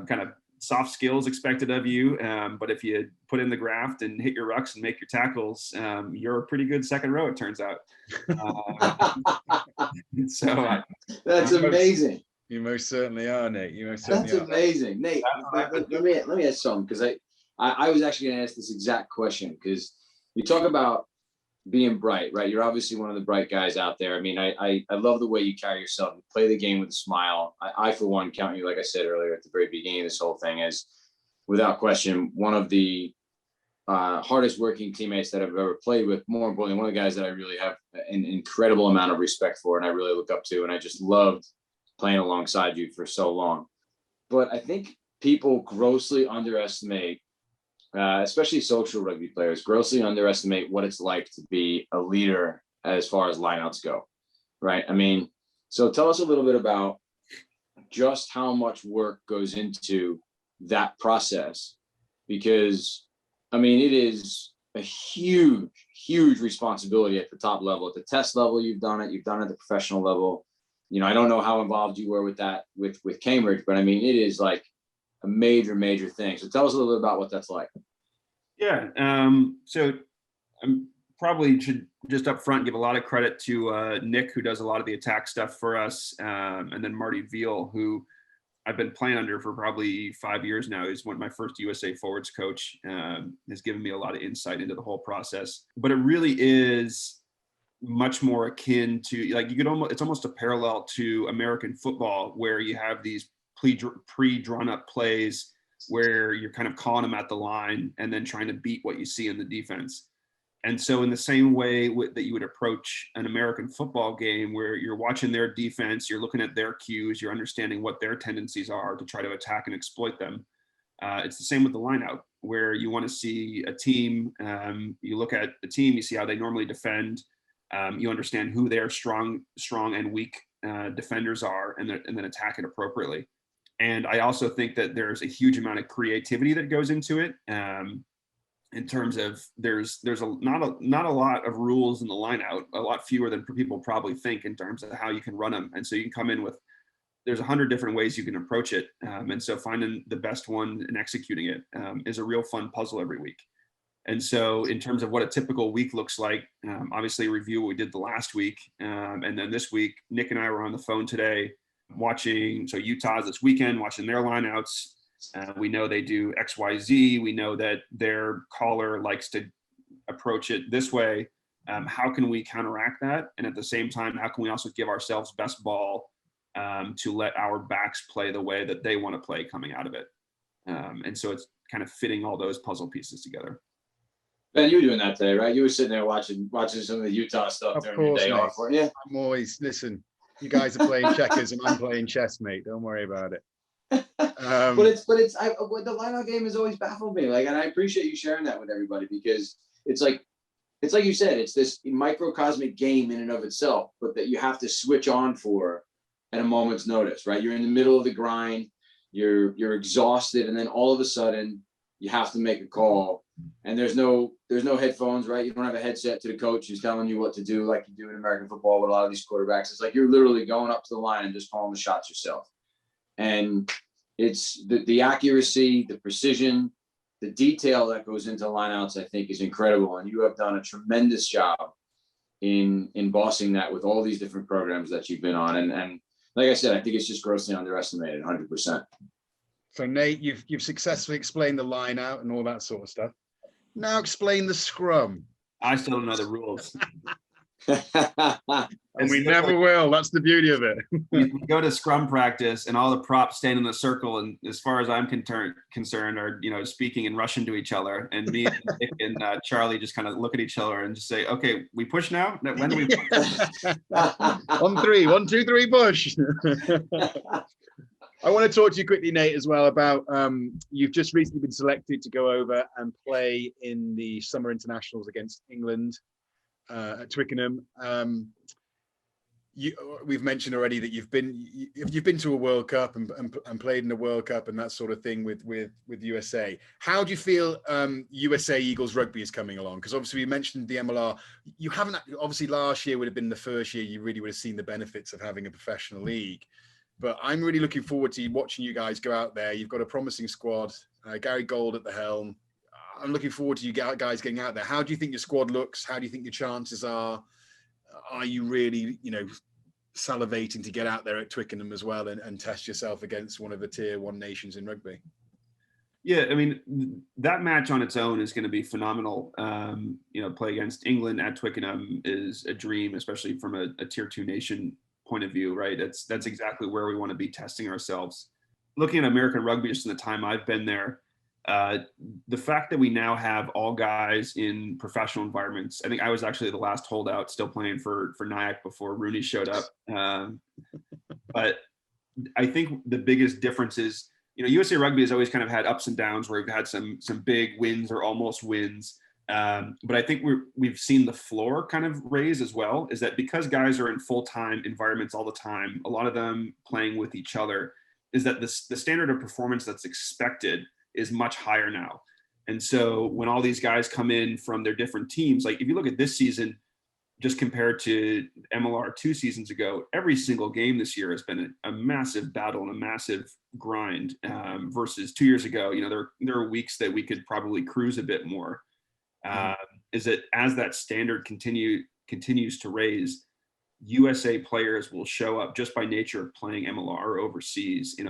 kind of soft skills expected of you. But if you put in the graft and hit your rucks and make your tackles, you're a pretty good second row, it turns out. That's amazing. You most certainly are, Nate. You most certainly are. That's amazing, Nate. Let me ask something, because I was actually going to ask this exact question, because you talk about being bright, right? You're obviously one of the bright guys out there. I mean, I love the way you carry yourself. You play the game with a smile. I for one, count you, like I said earlier at the very beginning of this whole thing, as without question, one of the hardest working teammates that I've ever played with. More importantly, one of the guys that I really have an incredible amount of respect for and I really look up to. And I just loved playing alongside you for so long. But I think people grossly underestimate, especially social rugby players, grossly underestimate what it's like to be a leader as far as lineouts go, right? I mean, so tell us a little bit about just how much work goes into that process, because I mean, it is a huge, huge responsibility at the top level. At the test level, you've done it at the professional level. You know, I don't know how involved you were with that with Cambridge, but I mean, it is like a major, major thing. So tell us a little bit about what that's like. Yeah. So I'm probably should just up front give a lot of credit to Nick, who does a lot of the attack stuff for us, and then Marty Veal, who I've been playing under for probably 5 years now. He's my first USA forwards coach. Has given me a lot of insight into the whole process. But it really is much more akin to, like, it's almost a parallel to American football, where you have these pre-drawn up plays where you're kind of calling them at the line and then trying to beat what you see in the defense. And so in the same way that you would approach an American football game, where you're watching their defense, you're looking at their cues, you're understanding what their tendencies are to try to attack and exploit them. It's the same with the lineout, where you want to see a team, you look at the team, you see how they normally defend, you understand who their strong and weak defenders are, and then attack it appropriately. And I also think that there's a huge amount of creativity that goes into it. In terms of there's not a lot of rules in the line out, a lot fewer than people probably think, in terms of how you can run them. And so you can come in with, there's 100 different ways you can approach it. And so finding the best one and executing it is a real fun puzzle every week. And so in terms of what a typical week looks like, obviously review what we did the last week. And then this week, Nick and I were on the phone today watching, so Utah's this weekend, watching their lineouts. We know they do XYZ. We know that their caller likes to approach it this way. How can we counteract that? And at the same time, how can we also give ourselves best ball to let our backs play the way that they want to play coming out of it? And so it's kind of fitting all those puzzle pieces together. Ben, you were doing that today, right? You were sitting there watching some of the Utah stuff during your day off, weren't you? I'm always, listen, you guys are playing checkers and I'm playing chess, mate. Don't worry about it. But the lineout game has always baffled me. Like, and I appreciate you sharing that with everybody, because it's like you said, it's this microcosmic game in and of itself, but that you have to switch on for at a moment's notice, right? You're in the middle of the grind, you're exhausted, and then all of a sudden you have to make a call, and there's no headphones, right? You don't have a headset to the coach who's telling you what to do like you do in American football with a lot of these quarterbacks. It's like you're literally going up to the line and just calling the shots yourself. And it's the accuracy, the precision, the detail that goes into lineouts, I think, is incredible. And you have done a tremendous job in bossing that with all these different programs that you've been on. And like I said, I think it's just grossly underestimated, 100%. So Nate, you've successfully explained the line out and all that sort of stuff. Now explain the scrum. I still don't know the rules. And we never will. That's the beauty of it. We go to scrum practice and all the props stand in a circle, and as far as I'm concerned are, speaking in Russian to each other, and me and Nick and Charlie just kind of look at each other and just say, okay, we push now? When do we push? 1, 3, 1, 2, 3, push. I want to talk to you quickly, Nate, as well about you've just recently been selected to go over and play in the summer internationals against England at Twickenham. We've mentioned already that you've been to a World Cup and played in a World Cup and that sort of thing with USA. How do you feel USA Eagles rugby is coming along? Because obviously we mentioned the MLR. You haven't, obviously last year would have been the first year you really would have seen the benefits of having a professional league. But I'm really looking forward to watching you guys go out there. You've got a promising squad, Gary Gold at the helm. I'm looking forward to you guys getting out there. How do you think your squad looks? How do you think your chances are? Are you really, salivating to get out there at Twickenham as well and test yourself against one of the tier 1 nations in rugby? Yeah, I mean, that match on its own is going to be phenomenal. Play against England at Twickenham is a dream, especially from a tier 2 nation point of view, right? That's exactly where we want to be testing ourselves. Looking at American rugby, just in the time I've been there, the fact that we now have all guys in professional environments. I think I was actually the last holdout still playing for Nyack before Runy showed up. But I think the biggest difference is, USA Rugby has always kind of had ups and downs where we've had some big wins or almost wins. But I think we've seen the floor kind of raise as well, is that because guys are in full-time environments all the time, a lot of them playing with each other, is that the standard of performance that's expected is much higher now. And so when all these guys come in from their different teams, like if you look at this season, just compared to MLR 2 seasons ago, every single game this year has been a massive battle and a massive grind versus 2 years ago. There are weeks that we could probably cruise a bit more. Is that as that standard continues to raise, USA players will show up just by nature of playing MLR overseas in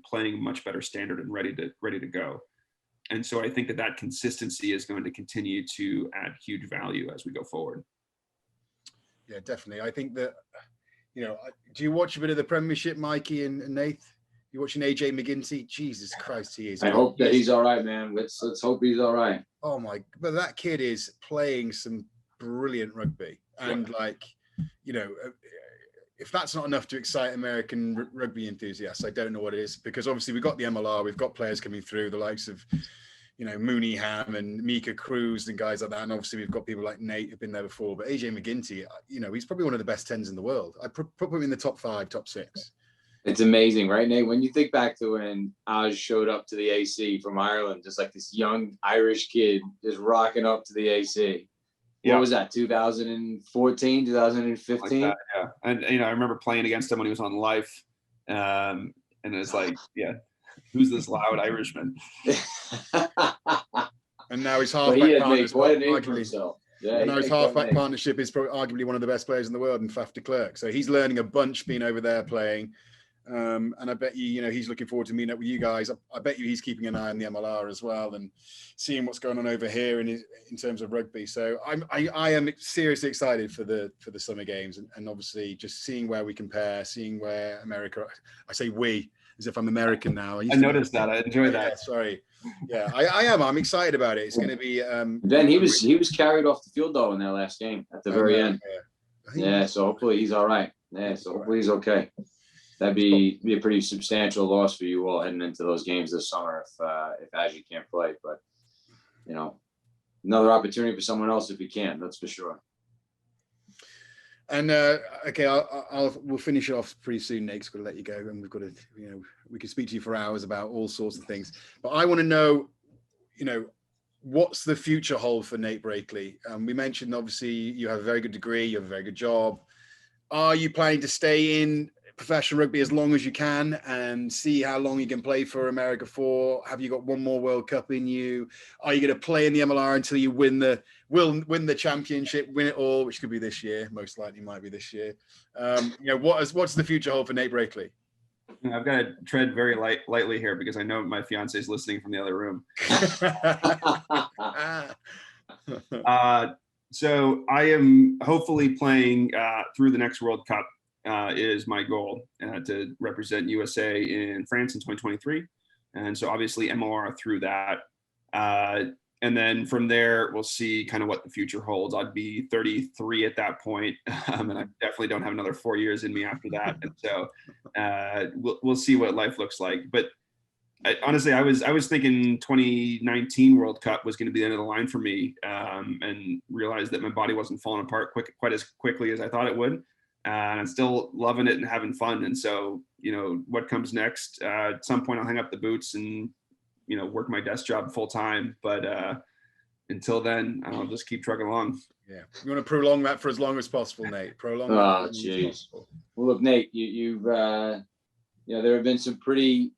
playing much better standard and ready to go. And so I think that consistency is going to continue to add huge value as we go forward. Yeah, definitely. I think that, do you watch a bit of the Premiership, Mikey and Nate? You watching AJ McGinty? Jesus Christ, he is. I hope that he's all right, man. Let's hope he's all right. Oh my, but that kid is playing some brilliant rugby. And if that's not enough to excite American rugby enthusiasts, I don't know what it is, because obviously we've got the MLR, we've got players coming through, the likes of, Mooneyham and Mika Cruz and guys like that. And obviously we've got people like Nate who've been there before, but AJ McGinty, he's probably one of the best 10s in the world. I put him in the top 5, top 6. It's amazing, right, Nate? When you think back to when Oz showed up to the AC from Ireland, just like this young Irish kid just rocking up to the AC. Yeah. What was that, 2014, 2015? Like that, yeah. And, I remember playing against him when he was on Life. And it's like, yeah, who's this loud Irishman? And now his halfback partnership. Partnership is probably arguably one of the best players in the world in Faf de Klerk. So he's learning a bunch being over there playing. And I bet he's looking forward to meeting up with you guys. I bet you he's keeping an eye on the MLR as well and seeing what's going on over here in terms of rugby. So I am seriously excited for the summer games and obviously just seeing where we compare, seeing where America. I say we as if I'm American now. I noticed that. I enjoyed that. Yeah, sorry. Yeah, I am. I'm excited about it. It's going to be. Then he was carried off the field though in their last game at the very end. Yeah, so hopefully he's all right. Yeah, so hopefully he's okay. That'd be a pretty substantial loss for you all heading into those games this summer if Azzy can't play. But another opportunity for someone else if he can. That's for sure. And okay, we'll finish it off pretty soon. Nate's got to let you go, and we've got to, we could speak to you for hours about all sorts of things. But I want to know, what's the future hold for Nate Brakeley? We mentioned obviously you have a very good degree, you have a very good job. Are you planning to stay in professional rugby as long as you can and see how long you can play for America for? Have you got one more World Cup in you? Are you going to play in the MLR until you win the championship, win it all, which could be this year, most likely might be this year. What's the future hold for Nate Brakeley? I've got to tread very lightly here because I know my fiance is listening from the other room. So I am hopefully playing through the next World Cup. Is my goal to represent USA in France in 2023. And so obviously MLR through that. And then from there, we'll see kind of what the future holds. I'd be 33 at that point, and I definitely don't have another 4 years in me after that. And so we'll see what life looks like. But honestly, I was thinking 2019 World Cup was going to be the end of the line for me, and realized that my body wasn't falling apart quite as quickly as I thought it would. And I'm still loving it and having fun. And so, what comes next? At some point I'll hang up the boots and, work my desk job full time. But until then, I'll just keep trucking along. Yeah. You want to prolong that for as long as possible, Nate. Prolong. Oh, jeez. Well, look, Nate, you've there have been some pretty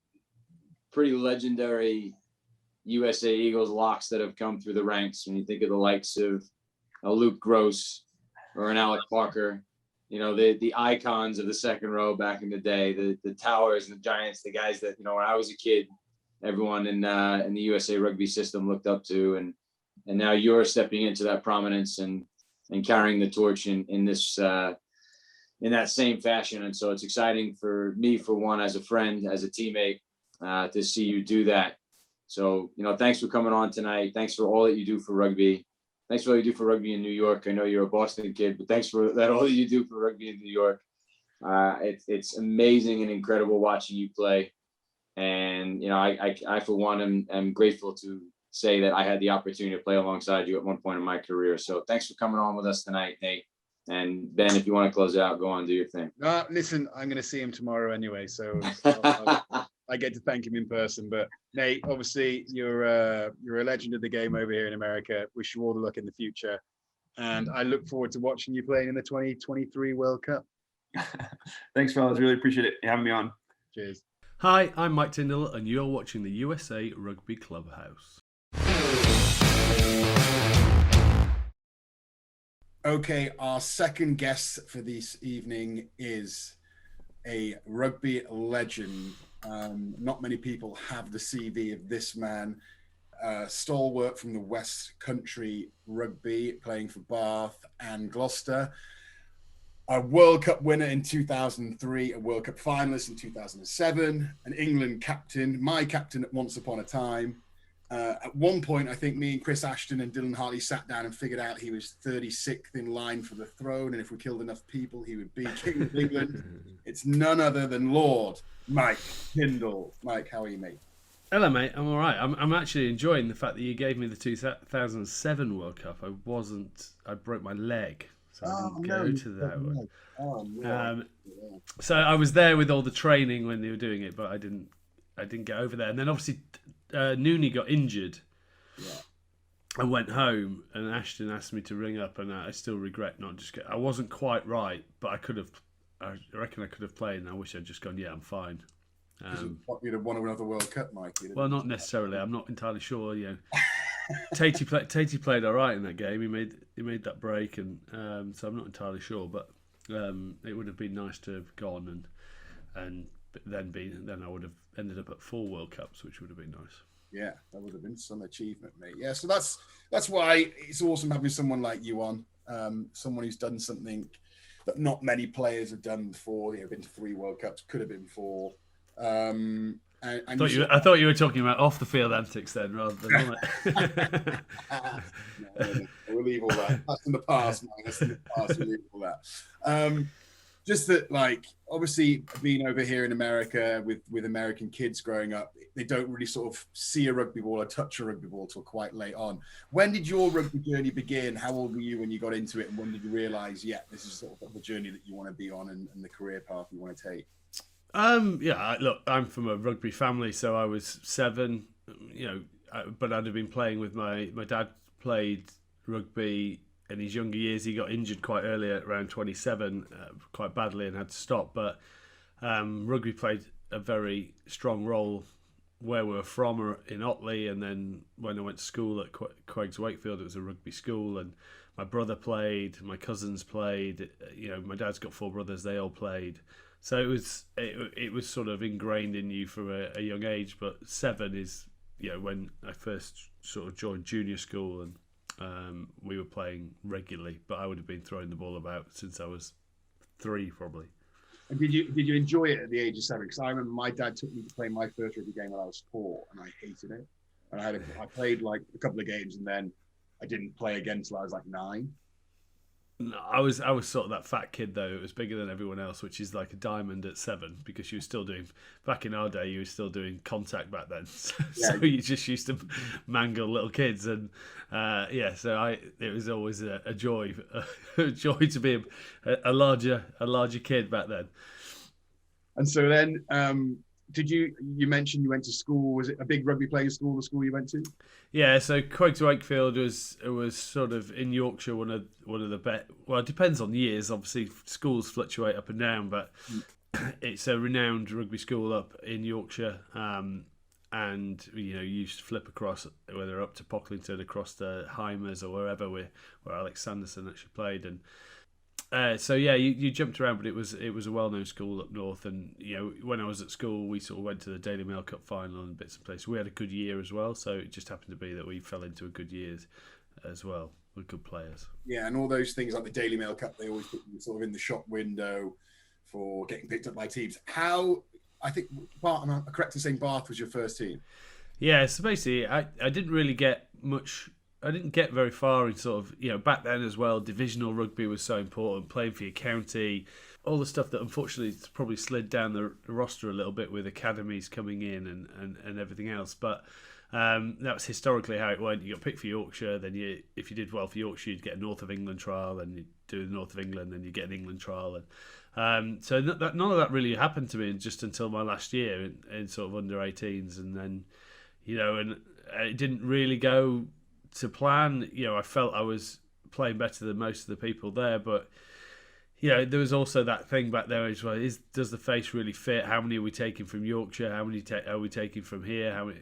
legendary USA Eagles locks that have come through the ranks. When you think of the likes of a Luke Gross or an Alec Parker, the icons of the second row back in the day, the Towers and the Giants, the guys that, when I was a kid, everyone in the USA Rugby system looked up to, and now you're stepping into that prominence and carrying the torch in this in that same fashion. And so it's exciting for me, for one, as a friend, as a teammate, to see you do that. So, thanks for coming on tonight. Thanks for all that you do for rugby. Thanks for all you do for rugby in New York. I know you're a Boston kid, but thanks for that, all you do for rugby in New York. It's amazing and incredible watching you play. And, I for one, am grateful to say that I had the opportunity to play alongside you at one point in my career. So thanks for coming on with us tonight, Nate. And Ben, if you want to close it out, go on, do your thing. Listen, I'm going to see him tomorrow anyway, so I get to thank him in person. But Nate, obviously, you're a legend of the game over here in America. Wish you all the luck in the future, and I look forward to watching you playing in the 2023 World Cup. Thanks, fellas. Really appreciate it having me on. Cheers. Hi, I'm Mike Tindall, and you're watching the USA Rugby Clubhouse. Okay, our second guest for this evening is a rugby legend. Not many people have the CV of this man. Stalwart from the West Country Rugby, playing for Bath and Gloucester. A World Cup winner in 2003, a World Cup finalist in 2007, an England captain, my captain at once upon a time. At one point, I think me and Chris Ashton and Dylan Hartley sat down and figured out he was 36th in line for the throne, and if we killed enough people, he would be King of England. It's none other than Lord Mike Tindall. Mike, how are you, mate? Hello, mate. I'm all right. I'm actually enjoying the fact that you gave me the 2007 World Cup. I broke my leg, so I didn't go to that one. Oh, no. So I was there with all the training when they were doing it, but I didn't get over there. And then obviously Runy got injured. Yeah. I went home, and Ashton asked me to ring up, and I still regret not just I wasn't quite right, but I reckon I could have played, and I wish I'd just gone, yeah, I'm fine. You'd have won another World Cup, Mike. Well, not necessarily. I'm not entirely sure. Tatey played all right in that game. He made that break, and so I'm not entirely sure. But it would have been nice to have gone, and then I would have ended up at 4 World Cups, which would have been nice. Yeah, that would have been some achievement, mate. Yeah, so that's why it's awesome having someone like you on, someone who's done something that not many players have done before. They've been to 3 World Cups, could have been 4. I thought you were talking about off the field antics then, rather than on it. No, we'll leave all that. That's in the past, man. That's in the past. We'll leave all that. Just that, like, obviously being over here in America with American kids growing up, they don't really sort of see a rugby ball or touch a rugby ball till quite late on. When did your rugby journey begin? How old were you when you got into it? And when did you realise, yeah, this is sort of the journey that you want to be on and the career path you want to take? Look, I'm from a rugby family, so I was 7, but I'd have been playing with my dad played rugby in his younger years. He got injured quite early at around 27, quite badly, and had to stop. But rugby played a very strong role where we were from in Otley, and then when I went to school at Queggs Wakefield, it was a rugby school, and my brother played, my cousins played. My dad's got 4 brothers; they all played. So it was sort of ingrained in you from a young age. But 7 is when I first sort of joined junior school, and we were playing regularly. But I would have been throwing the ball about since I was 3, probably. And did you enjoy it at the age of 7? Because I remember my dad took me to play my first rugby game when I was 4, and I hated it. And I played like a couple of games, and then I didn't play again until I was like 9. No, I was sort of that fat kid though. It was bigger than everyone else, which is like a diamond at 7, because you were still doing, back in our day, you were still doing contact back then. So you just used to mangle little kids, and it was always a joy, a joy to be a larger kid back then. And so then, you mentioned you went to school? Was it a big rugby playing school? The school you went to? Yeah, so Queggs Wakefield was sort of in Yorkshire one of the best. Well, it depends on years. Obviously, schools fluctuate up and down, but it's a renowned rugby school up in Yorkshire. And you used to flip across, whether up to Pocklington, across to Hymers or wherever where Alex Sanderson actually played, and So yeah, you jumped around, but it was a well-known school up north, and when I was at school, we sort of went to the Daily Mail Cup final and bits and places. We had a good year as well, so it just happened to be that we fell into a good year as well with good players. Yeah, and all those things like the Daily Mail Cup, they always put you sort of in the shop window for getting picked up by teams. I think Bath, am I correct in saying Bath was your first team? Yeah, so basically, I didn't really get much. I didn't get very far in sort of, back then as well, divisional rugby was so important, playing for your county, all the stuff that unfortunately probably slid down the roster a little bit with academies coming in and everything else. But that was historically how it went. You got picked for Yorkshire, then if you did well for Yorkshire, you'd get a North of England trial, and you'd do the North of England, then you'd get an England trial. And so none of that really happened to me just until my last year in sort of under 18s. And then, and it didn't really go to plan. I felt I was playing better than most of the people there, but there was also that thing back there as well. Does the face really fit? How many are we taking from Yorkshire? How many are we taking from here? How many?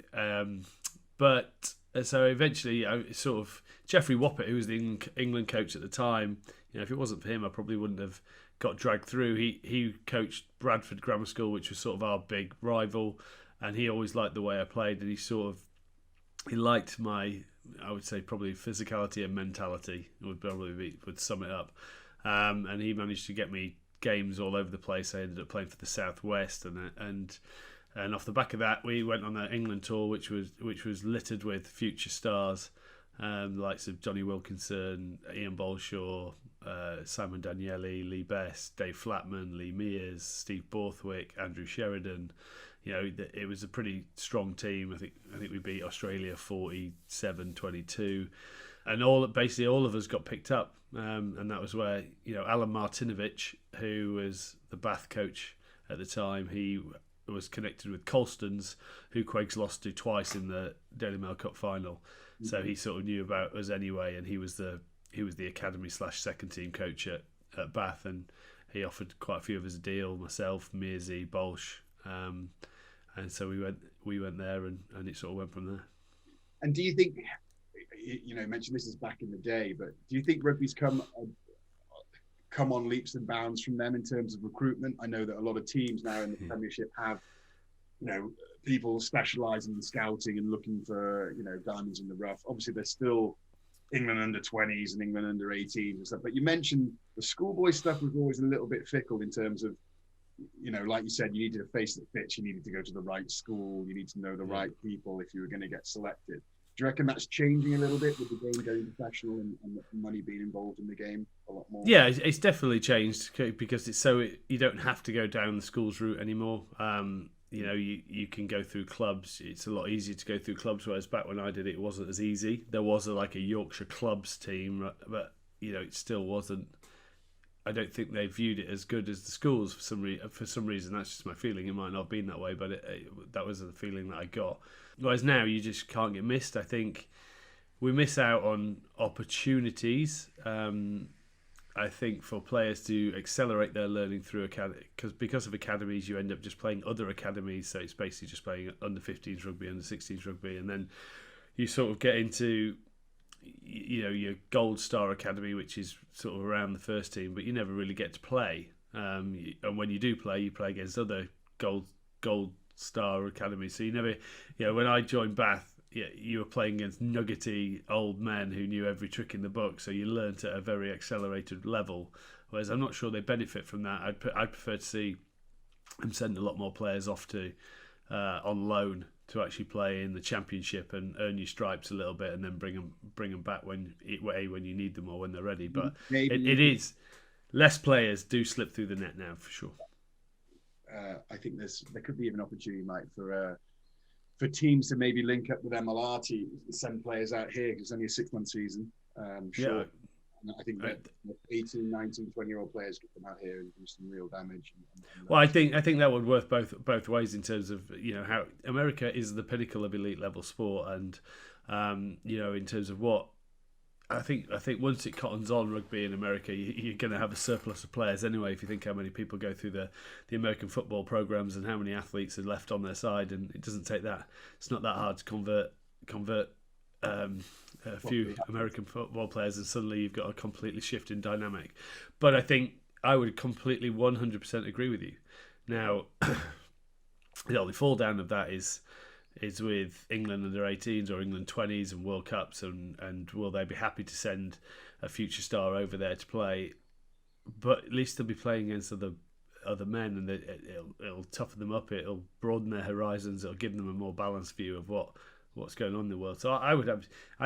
But so eventually, sort of Jeffrey Woppett, who was the England coach at the time, if it wasn't for him, I probably wouldn't have got dragged through. He coached Bradford Grammar School, which was sort of our big rival, and he always liked the way I played, and he liked my, I would say, probably physicality and mentality would sum it up. And he managed to get me games all over the place. I ended up playing for the Southwest, and off the back of that, we went on the England tour, which was littered with future stars, the likes of Johnny Wilkinson, Ian Bolshaw, Simon Daniele, Lee Best, Dave Flatman, Lee Mears, Steve Borthwick, Andrew Sheridan. It was a pretty strong team. I think we beat Australia 47-22, and basically all of us got picked up. And that was where Alan Martinovich, who was the Bath coach at the time, he was connected with Colston's, who Queggs lost to twice in the Daily Mail Cup final. Mm-hmm. So he sort of knew about us anyway, and he was the academy / second team coach at Bath, and he offered quite a few of us a deal. Myself, Mearsy, Bolsh. And so we went there, and it sort of went from there. And do you think, you mentioned this is back in the day, but do you think rugby's come on leaps and bounds from them in terms of recruitment? I know that a lot of teams now in the Premiership have, people specialising in scouting and looking for, diamonds in the rough. Obviously, there's still England under 20s and England under 18s and stuff. But you mentioned the schoolboy stuff was always a little bit fickle in terms of, like you said, you needed a face that fits, you needed to go to the right school, you need to know the right people if you were going to get selected. Do you reckon that's changing a little bit with the game going professional and money being involved in the game a lot more? Yeah, it's definitely changed because you don't have to go down the schools route anymore. You can go through clubs. It's a lot easier to go through clubs, whereas back when I did it, it wasn't as easy. There was a Yorkshire clubs team, but it still wasn't. I don't think they viewed it as good as the schools for some reason. That's just my feeling. It might not have been that way, but that was the feeling that I got. Whereas now you just can't get missed. I think we miss out on opportunities. I think for players to accelerate their learning through because of academies, you end up just playing other academies. So it's basically just playing under 15s rugby, under 16s rugby, and then you sort of get into your Gold Star Academy, which is sort of around the first team, but you never really get to play. And when you do play, you play against other Gold Star Academies. So you never, when I joined Bath, you were playing against nuggety old men who knew every trick in the book. So you learnt at a very accelerated level. Whereas I'm not sure they benefit from that. I'd prefer to see them send a lot more players off to on loan to actually play in the championship and earn your stripes a little bit, and then bring them back when you need them or when they're ready. But it is less players do slip through the net now for sure. I think there could be even an opportunity, Mike, for teams to maybe link up with MLR to send players out here because it's only a 6-month season. Sure. Yeah. And I think that 18, 19, 20-year-old players get them out here and do some real damage. Well, I think that would work both ways in terms of how America is the pinnacle of elite level sport, and in terms of what I think once it cottons on rugby in America, you're going to have a surplus of players anyway. If you think how many people go through the American football programs and how many athletes are left on their side, and it doesn't take that. It's not that hard to convert a few American football players, and suddenly you've got a completely shifting dynamic. But I think I would completely 100% agree with you. Now, the only fall down of that is with England under 18s or England 20s and World Cups, and will they be happy to send a future star over there to play? But at least they'll be playing against other men, and it'll toughen them up. It'll broaden their horizons. It'll give them a more balanced view of what's going on in the world. So I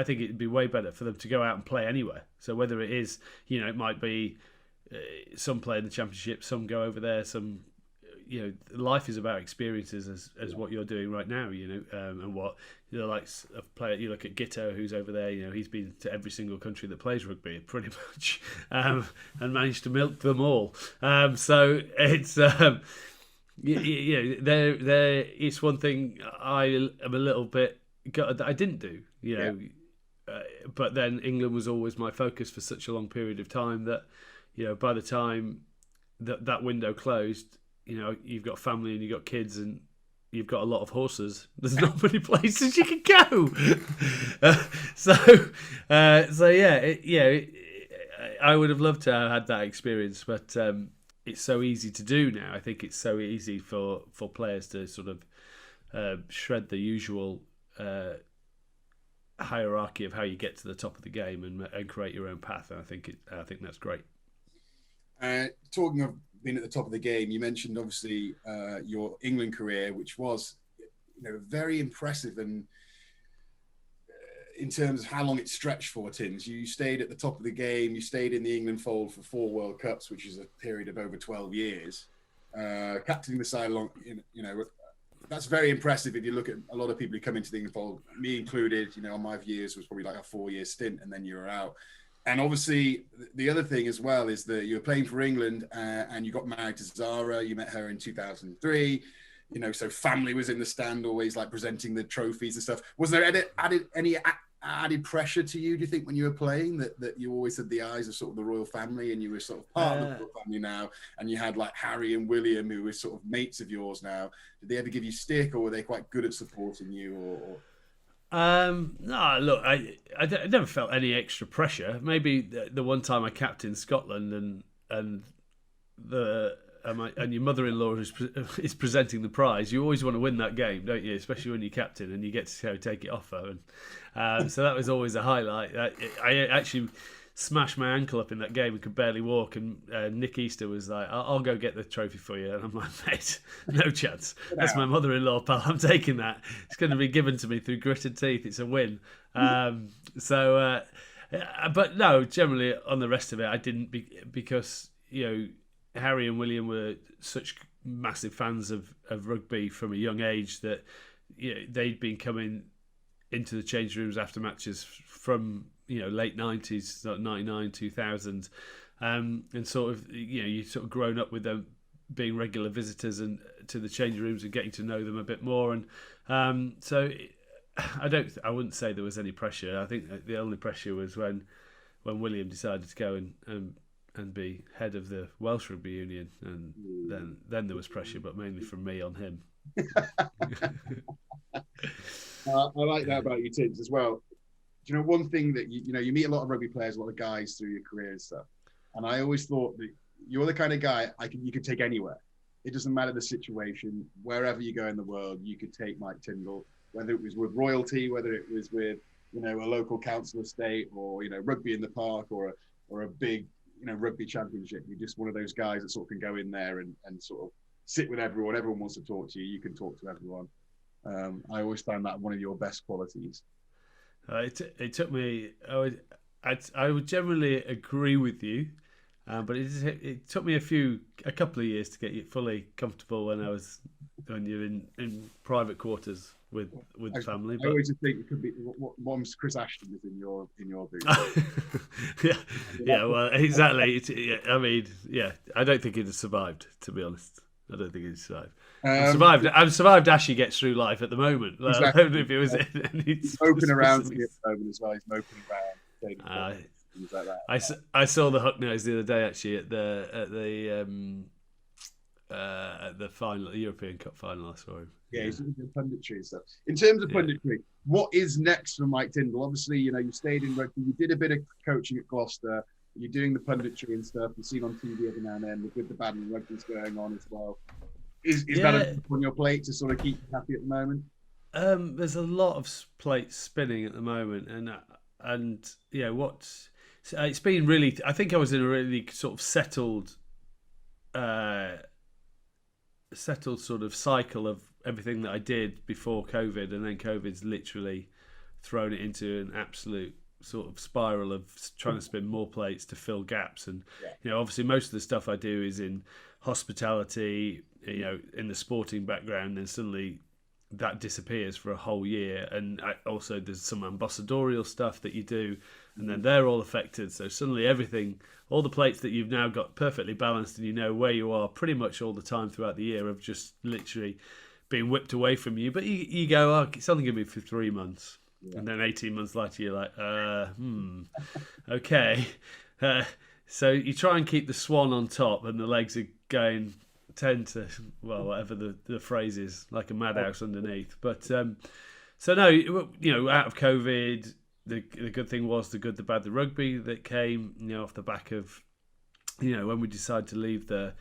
think it'd be way better for them to go out and play anywhere. So whether it is, it might be some play in the Championship, some go over there, some. Life is about experiences, as what you're doing right now. And what like a player. You look at Gitto, who's over there. He's been to every single country that plays rugby, pretty much, and managed to milk them all. So it's it's one thing I am a little bit gutted that I didn't do. But then England was always my focus for such a long period of time that by the time that window closed. You've got family and you've got kids and you've got a lot of horses. There's not many places you can go. I would have loved to have had that experience, but it's so easy to do now. I think it's so easy for players to sort of shred the usual hierarchy of how you get to the top of the game and create your own path. And I think that's great. Talking of being at the top of the game, you mentioned obviously your England career, which was very impressive, and in terms of how long it stretched for, Tins. You stayed at the top of the game. You stayed in the England fold for 4 World Cups, which is a period of over 12 years. Captaining the side along, that's very impressive. If you look at a lot of people who come into the England fold, me included, on my years was probably like a 4-year stint, and then you were out. And obviously, the other thing as well is that you were playing for England and you got married to Zara. You met her in 2003. So family was in the stand, always like presenting the trophies and stuff. Was there any added pressure to you, do you think, when you were playing, that you always had the eyes of sort of the royal family and you were sort of part of the royal family now, and you had like Harry and William, who were sort of mates of yours now? Did they ever give you stick, or were they quite good at supporting you? Or... No, look, I never felt any extra pressure. Maybe the one time I captained Scotland and your mother-in-law is presenting the prize. You always want to win that game, don't you? Especially when you're captain and you get to take it off her. And so that was always a highlight. I actually smashed my ankle up in that game and could barely walk. And Nick Easter was like, "I'll go get the trophy for you." And I'm like, "Mate, no chance. That's my mother-in-law, pal. I'm taking that. It's going to be given to me through gritted teeth. It's a win." But no, generally on the rest of it, I didn't because Harry and William were such massive fans of rugby from a young age that they'd been coming into the change rooms after matches from late 90s, 99, 2000, and sort of you sort of grown up with them being regular visitors and to the change rooms and getting to know them a bit more. And so I wouldn't say there was any pressure. I think the only pressure was when William decided to go and be head of the Welsh Rugby Union, and then there was pressure, but mainly from me on him. I like that about you, Tibbs, as well. Do you know one thing that you meet a lot of rugby players, a lot of guys through your career and stuff, and I always thought that you're the kind of guy you could take anywhere. It doesn't matter the situation, wherever you go in the world, you could take Mike Tindall, whether it was with royalty, whether it was with a local council estate, or rugby in the park, or a big rugby championship. You're just one of those guys that sort of can go in there and sort of sit with everyone. Everyone wants to talk to you. You can talk to everyone. I always found that one of your best qualities. It took me. I would generally agree with you, but it took me a couple of years to get you fully comfortable when you're in private quarters with the family. I always think it could be Mom's Chris Ashton is in your boots. yeah. Well, exactly. I don't think he'd have survived, to be honest. I don't think he'd survived. I'm survived. Ashley gets through life at the moment. Exactly. I don't know if it was. He's moping around at the moment as well. He's moping around. Things like that. I saw the Huck nose the other day actually at the at the final, the European Cup final. I saw him. Yeah, he's doing punditry and stuff. In terms of punditry, what is next for Mike Tindall? Obviously, you stayed in rugby. You did a bit of coaching at Gloucester. You're doing the punditry and stuff. You're seen on TV every now and then. The good, the bad, and the rugby's going on as well. Is that on your plate to sort of keep you happy at the moment? There's a lot of plates spinning at the moment, and it's been really. I think I was in a really sort of settled sort of cycle of everything that I did before COVID, and then COVID's literally thrown it into an absolute sort of spiral of trying to spin more plates to fill gaps. And obviously most of the stuff I do is in hospitality, in the sporting background, then suddenly that disappears for a whole year. And also there's some ambassadorial stuff that you do, and then they're all affected. So suddenly everything, all the plates that you've now got perfectly balanced and where you are pretty much all the time throughout the year, have just literally been whipped away from you. But you go, oh, it's only going to be for 3 months. Yeah. And then 18 months later, you're like, okay. So you try and keep the swan on top, and the legs are going 10 to, well, whatever the phrase is, like a madhouse underneath. But so no, out of COVID, the good thing was the good, the bad, the rugby that came, off the back of, when we decided to leave the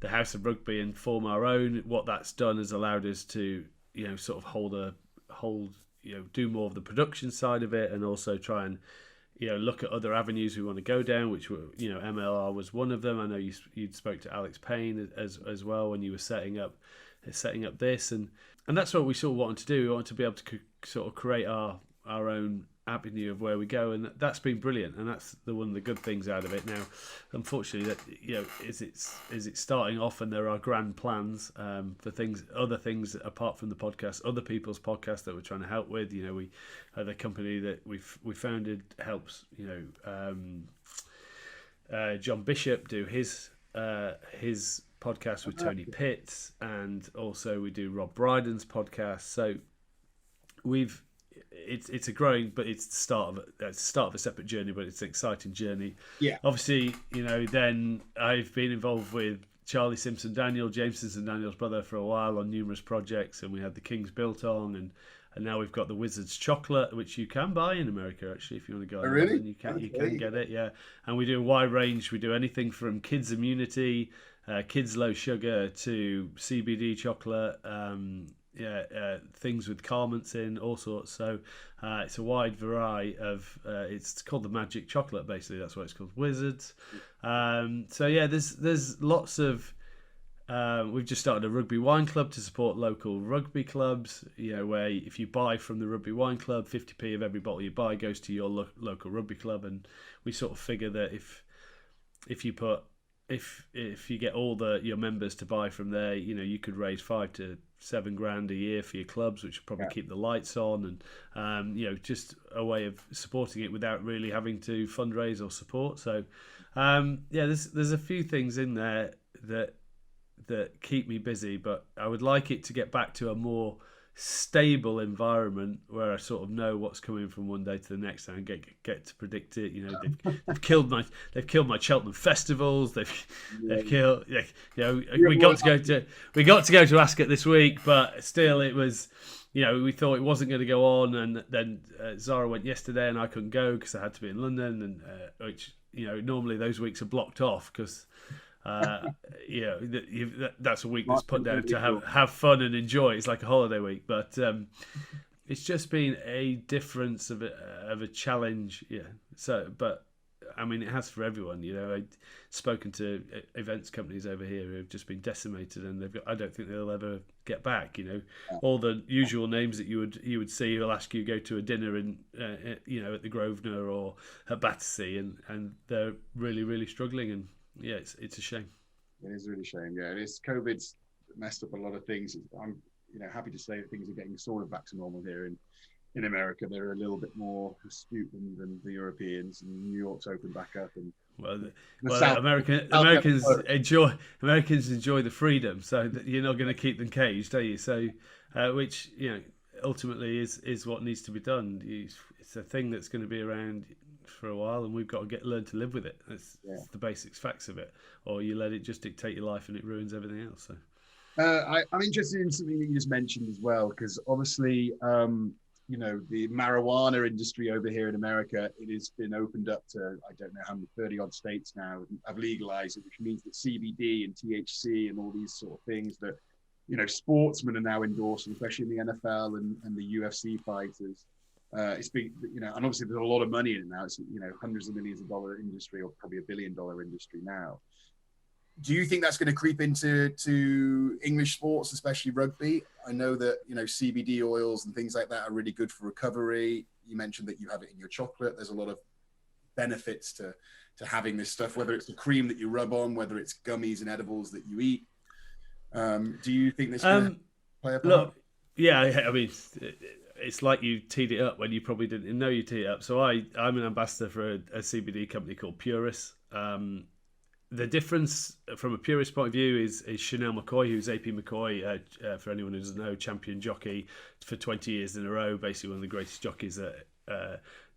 House of Rugby and form our own. What that's done has allowed us to, sort of do more of the production side of it, and also try and look at other avenues we want to go down, which were MLR was one of them. I know you'd spoke to Alex Payne as well when you were setting up this, and that's what we sort of wanted to do. We wanted to be able to sort of create our own avenue of where we go, and that's been brilliant, and that's one of the good things out of it. Now, unfortunately, that is it starting off, and there are grand plans for other things apart from the podcast, other people's podcasts that we're trying to help with. We the company that we founded helps John Bishop do his podcast with Tony Pitts, and also we do Rob Brydon's podcast. So it's a growing, but it's the start of a separate journey, but it's an exciting journey. Yeah. Obviously, then I've been involved with Charlie Simpson-Daniel, James Simpson-Daniel's brother, for a while on numerous projects, and we had the King's Biltong, and now we've got the Wizard's chocolate, which you can buy in America, actually, if you want to go. Oh, really? You can get it, yeah. And we do a wide range. We do anything from kids immunity, kids low sugar, to CBD chocolate, things with calmants in, all sorts. So it's a wide variety of it's called the Magic Chocolate, basically. That's why it's called Wizards. There's lots of we've just started a rugby wine club to support local rugby clubs, where if you buy from the rugby wine club, 50p of every bottle you buy goes to your local rugby club. And we sort of figure that if you get all your members to buy from there, you could raise $5 to $7 grand a year for your clubs, which would probably keep the lights on, and just a way of supporting it without really having to fundraise or support. So there's a few things in there that keep me busy, but I would like it to get back to a more stable environment where I sort of know what's coming from one day to the next and get to predict it. They've killed my Cheltenham festivals. They've killed. We got to go to Ascot this week, but still it was. We thought it wasn't going to go on, and then Zara went yesterday, and I couldn't go because I had to be in London, and which normally those weeks are blocked off because. That's a week that's put down to have fun and enjoy. It's like a holiday week, but it's just been a difference of a challenge. Yeah. So, but I mean, it has for everyone. I've spoken to events companies over here who have just been decimated, and I don't think they'll ever get back. All the usual names that you would see will ask you to go to a dinner in at the Grosvenor or at Battersea, and they're really, really struggling. And yeah, it's a shame. It is really a shame. Yeah, it is. COVID's messed up a lot of things. I'm happy to say that things are getting sort of back to normal here in America. They're a little bit more astute than the Europeans, and New York's opened back up. And Americans enjoy the freedom, so that you're not going to keep them caged, are you? So, which ultimately is what needs to be done. It's a thing that's going to be around for a while, and we've got to learn to live with it. It's the basics, facts of it. Or you let it just dictate your life, and it ruins everything else. So. I'm interested in something that you just mentioned as well, because obviously, the marijuana industry over here in America, it has been opened up to, I don't know how many, 30 odd states now have legalized it, which means that CBD and THC and all these sort of things that, sportsmen are now endorsing, especially in the NFL and the UFC fighters. It's big, and obviously there's a lot of money in it now. It's, hundreds of millions of dollar industry, or probably $1 billion industry now. Do you think that's going to creep into English sports, especially rugby? I know that, CBD oils and things like that are really good for recovery. You mentioned that you have it in your chocolate. There's a lot of benefits to having this stuff, whether it's the cream that you rub on, whether it's gummies and edibles that you eat. Do you think this can play a part? Look, yeah, I mean, it's like you teed it up when you probably didn't know you teed it up. So I'm an ambassador for a CBD company called Purus. The difference from a purist point of view is Chanel McCoy, who's AP McCoy, for anyone who doesn't know, champion jockey for 20 years in a row, basically one of the greatest jockeys that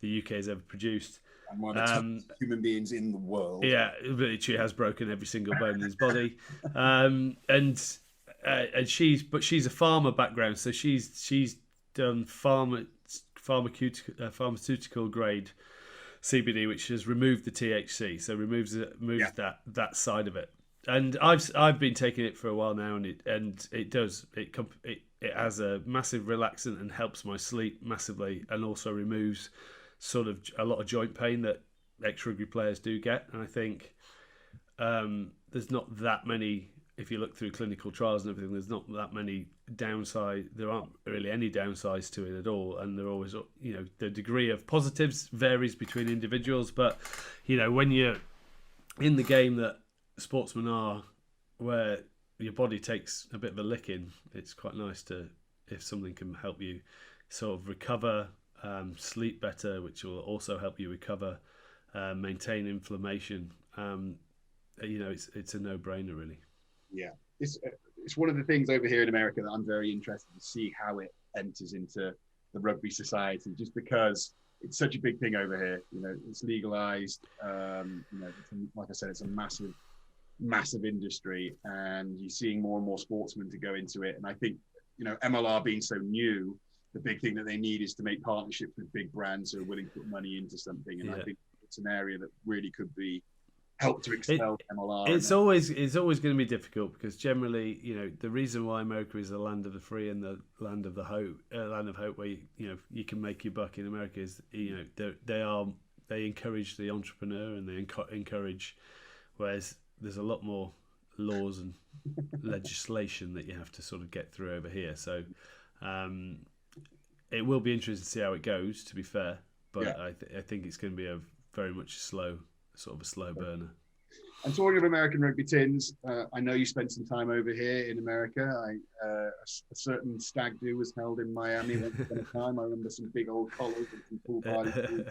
the UK has ever produced. And one of the toughest human beings in the world. Yeah, literally has broken every single bone in his body. And she's a farmer background, so she's done pharmaceutical grade CBD, which has removed the THC, so removes that side of it. And I've been taking it for a while now, and it has a massive relaxant and helps my sleep massively, and also removes sort of a lot of joint pain that ex-rugby players do get. And I think there's not that many. If you look through clinical trials and everything, there's not that many downside. There aren't really any downsides to it at all, and they're always, the degree of positives varies between individuals. But when you're in the game that sportsmen are, where your body takes a bit of a licking, it's quite nice if something can help you sort of recover, sleep better, which will also help you recover, maintain inflammation. It's a no-brainer, really. Yeah, it's one of the things over here in America that I'm very interested to see how it enters into the rugby society, just because it's such a big thing over here. It's legalized. Like I said, it's a massive industry, and you're seeing more and more sportsmen to go into it. And I think, MLR being so new, the big thing that they need is to make partnerships with big brands who are willing to put money into something. And I think it's an area that really could be help to expel MLR. It's always going to be difficult, because generally, the reason why America is the land of the free and the land of hope, where you can make your buck in America, is they encourage the entrepreneur, and they encourage, whereas there's a lot more laws and legislation that you have to sort of get through over here. So it will be interesting to see how it goes, to be fair, but I think it's going to be very much a slow burner. And talking of American rugby, Tins, I know you spent some time over here in America. A certain stag do was held in Miami once upon a time. I remember some big old collars and some pool parties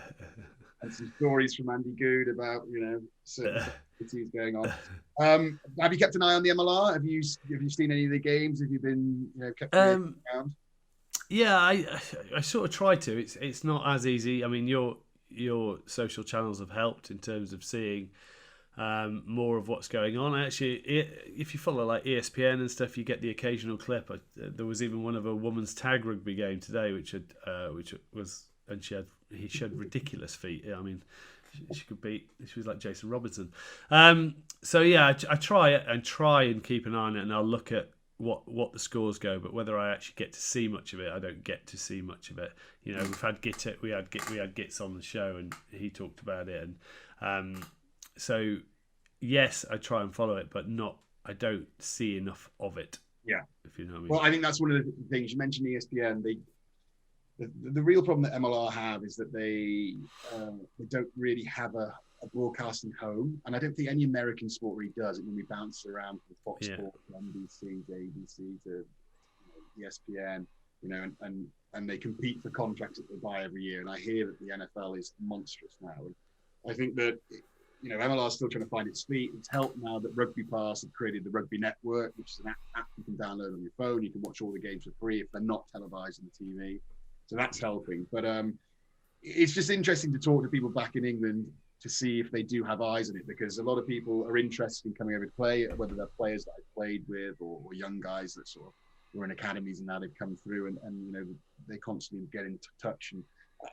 and some stories from Andy Good about certain activities going on. Have you kept an eye on the MLR? Have you seen any of the games? Have you been kept around? Yeah, I sort of try to. It's not as easy. I mean, your social channels have helped in terms of seeing more of what's going on. Actually, if you follow like ESPN and stuff, you get the occasional clip. There was even one of a women's tag rugby game today, which was, and she had ridiculous feet. I mean, she could beat. She was like Jason Robinson. So yeah, I try and keep an eye on it, and I'll look at what the scores go, but whether I actually get to see much of it, I don't get to see much of it. We've had we had Gits on the show, and he talked about it, and so yes, I try and follow it, but I don't see enough of it. Yeah, if you know what I mean. Well, I think that's one of the things you mentioned. ESPN, the real problem that MLR have is that they don't really have a broadcasting home, and I don't think any American sport really does. It when we bounce around from Fox Sports, NBC, to ABC, to ESPN, and they compete for contracts that they buy every year. And I hear that the NFL is monstrous now. And I think that MLR is still trying to find its feet. It's helped now that Rugby Pass have created the Rugby Network, which is an app you can download on your phone. You can watch all the games for free if they're not televised on the TV. So that's helping. But it's just interesting to talk to people back in England to see if they do have eyes on it, because a lot of people are interested in coming over to play, whether they're players that I've played with or young guys that sort of were in academies and now they've come through and you know, they constantly get in touch. And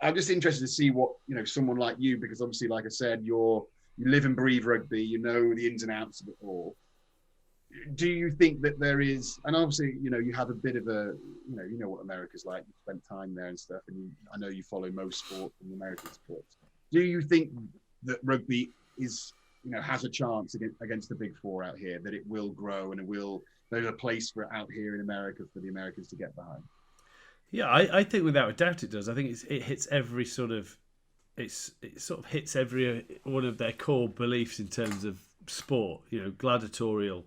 I'm just interested to see what, you know, someone like you, because obviously, like I said, you live and breathe rugby, you know the ins and outs of it all. Do you think that there is, and obviously, you know, you have a bit of a, you know what America's like, you spent time there and stuff, and I know you follow most sport in the American sports. Do you think that rugby is, you know, has a chance against the big four out here, that it will grow and there's a place for it out here in America for the Americans to get behind? Yeah, I think without a doubt it does. I think it hits every sort of, it sort of hits every one of their core beliefs in terms of sport, you know, gladiatorial.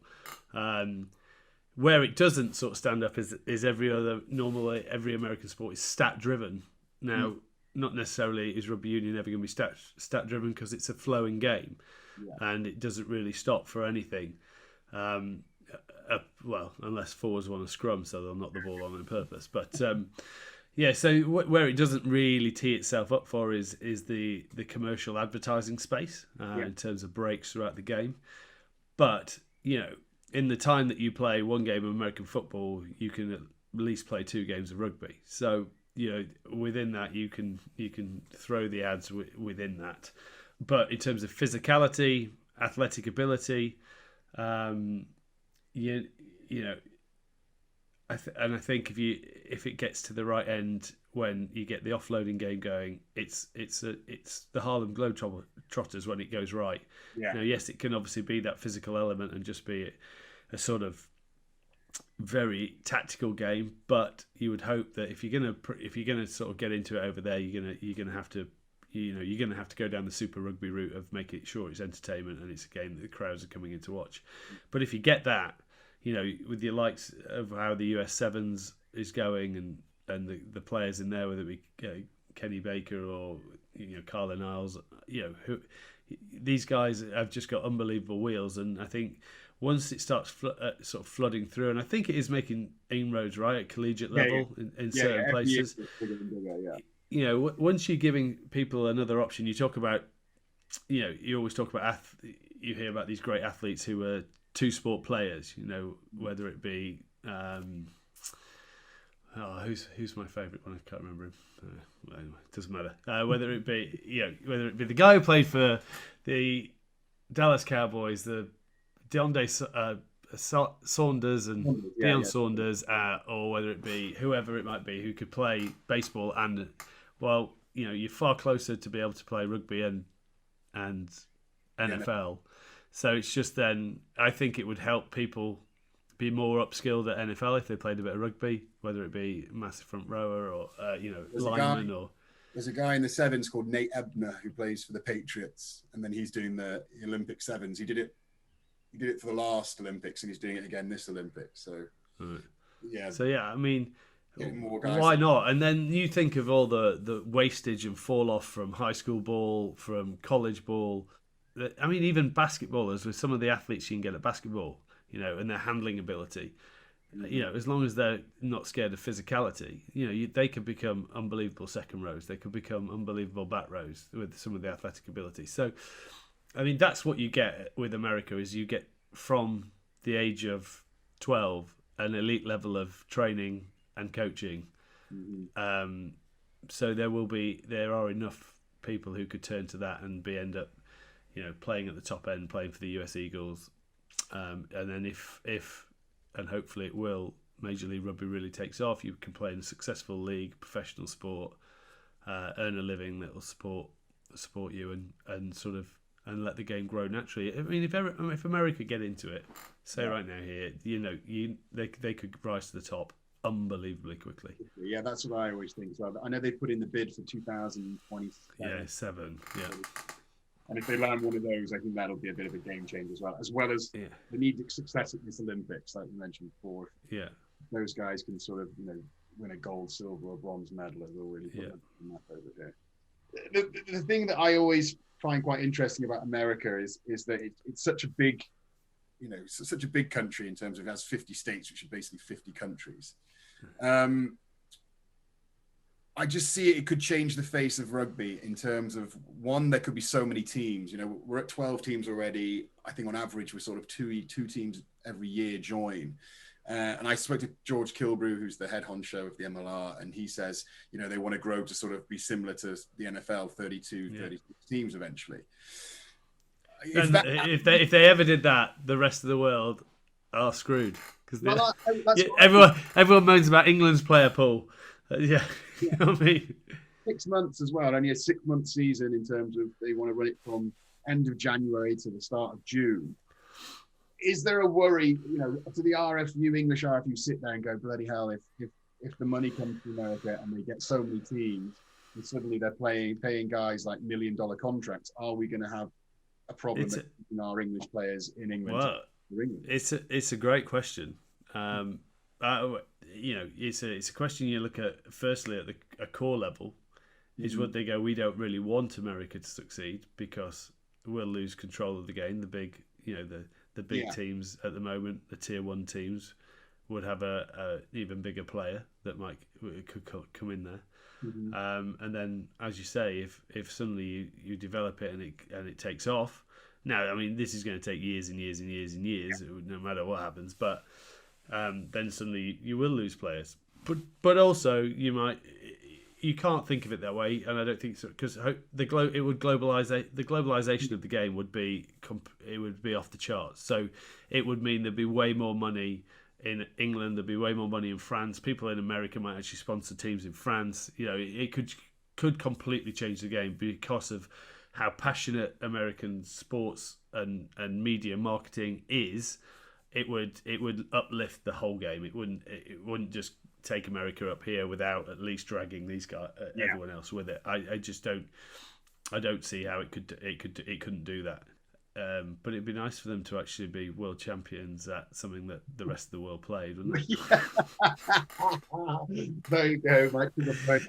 Where it doesn't sort of stand up is every American sport is stat driven. Now, not necessarily is rugby union ever going to be stat driven, because it's a flowing game, and it doesn't really stop for anything. Well, unless forwards want to scrum, so they'll knock the ball on purpose. But yeah, so where it doesn't really tee itself up for is the commercial advertising space in terms of breaks throughout the game. But, you know, in the time that you play one game of American football, you can at least play 2 games of rugby. So, you know, within that, you can throw the ads within that. But in terms of physicality, athletic ability, you know, I think if it gets to the right end when you get the offloading game going, it's the Harlem Globetrotters when it goes right. Yeah. Now, yes, it can obviously be that physical element and just be a sort of very tactical game, but you would hope that if you're gonna sort of get into it over there, you're gonna have to go down the Super Rugby route of making sure it's entertainment and it's a game that the crowds are coming in to watch. But if you get that, you know, with the likes of how the US Sevens is going and the players in there, whether it be Kenny Baker or, you know, Carlin Isles, you know, these guys have just got unbelievable wheels. And I think once it starts sort of flooding through, and I think it is making inroads right at collegiate level in certain places. You know, once you're giving people another option, you talk about, you know, you always talk about you hear about these great athletes who are 2-sport players, you know, whether it be who's my favourite one? I can't remember him. Anyway, it doesn't matter. Whether it be the guy who played for the Dallas Cowboys, the DeAndre Saunders and Deion Saunders, or whether it be whoever it might be who could play baseball and, well, you know, you're far closer to be able to play rugby and NFL. So it's just then, I think it would help people be more upskilled at NFL if they played a bit of rugby, whether it be massive front rower or, you know, lineman. There's a guy in the Sevens called Nate Ebner who plays for the Patriots, and then he's doing the Olympic Sevens. He did it for the last Olympics, and he's doing it again this Olympics. So, yeah. So, yeah, I mean, more guys. Why not? And then you think of all the wastage and fall off from high school ball, from college ball. I mean, even basketballers, with some of the athletes you can get at basketball, you know, and their handling ability, you know, as long as they're not scared of physicality, you know, they could become unbelievable second rows. They could become unbelievable back rows with some of the athletic ability. So, I mean, that's what you get with America, is you get from the age of 12 an elite level of training and coaching. So there are enough people who could turn to that and end up, you know, playing at the top end, playing for the US Eagles. And then if and hopefully it will, Major League Rugby really takes off, you can play in a successful league, professional sport, earn a living that will support you and sort of and let the game grow naturally. I mean, if America get into it, say right now here, you know, they could rise to the top unbelievably quickly. Yeah, that's what I always think. So I know they put in the bid for 2027. Yeah, 7. Yeah. And if they land one of those, I think that'll be a bit of a game changer as well as the need to success at this Olympics, like you mentioned before. Yeah, those guys can sort of, you know, win a gold, silver, or bronze medal. It will really put the map over here. The thing that I always find quite interesting about America is that it's such a big, you know, such a big country in terms of it has 50 states, which are basically 50 countries. I just see it could change the face of rugby in terms of, one, there could be so many teams. You know, we're at 12 teams already. I think on average we're sort of two teams every year join. And I spoke to George Kilbrew, who's the head honcho of the MLR, and he says, you know, they want to grow to sort of be similar to the NFL, 36 teams eventually. If they ever did that, the rest of the world are screwed, because everyone moans about England's player pool. You know what I mean? 6 months as well, only a 6-month season in terms of they want to run it from end of January to the start of June. Is there a worry, you know, to the RFU, English RFU, sit there and go, bloody hell, if the money comes to America and they get so many teams and suddenly they're paying guys like $1 million contracts, are we going to have a problem in our English players in England? Well, it's a great question. You know, it's a question you look at firstly at a core level. Is would they go, we don't really want America to succeed because we'll lose control of the game. The big, you know, the big teams at the moment, the tier 1 teams, would have a even bigger player that could come in there. And then, as you say, if suddenly you develop it and it takes off. Now, I mean, this is going to take years and years and years and years, no matter what happens. But then suddenly you will lose players. But also you can't think of it that way, and I don't think so, because the globalization of the game would be off the charts. So it would mean there'd be way more money in England, there'd be way more money in France. People in America might actually sponsor teams in France. You know, it could completely change the game because of how passionate American sports and media marketing is. It would uplift the whole game. It wouldn't just take America up here without at least dragging these guys, everyone else with it. I just don't see how it couldn't do that. But it'd be nice for them to actually be world champions at something that the rest of the world played, wouldn't it? There you go, Mike. Plays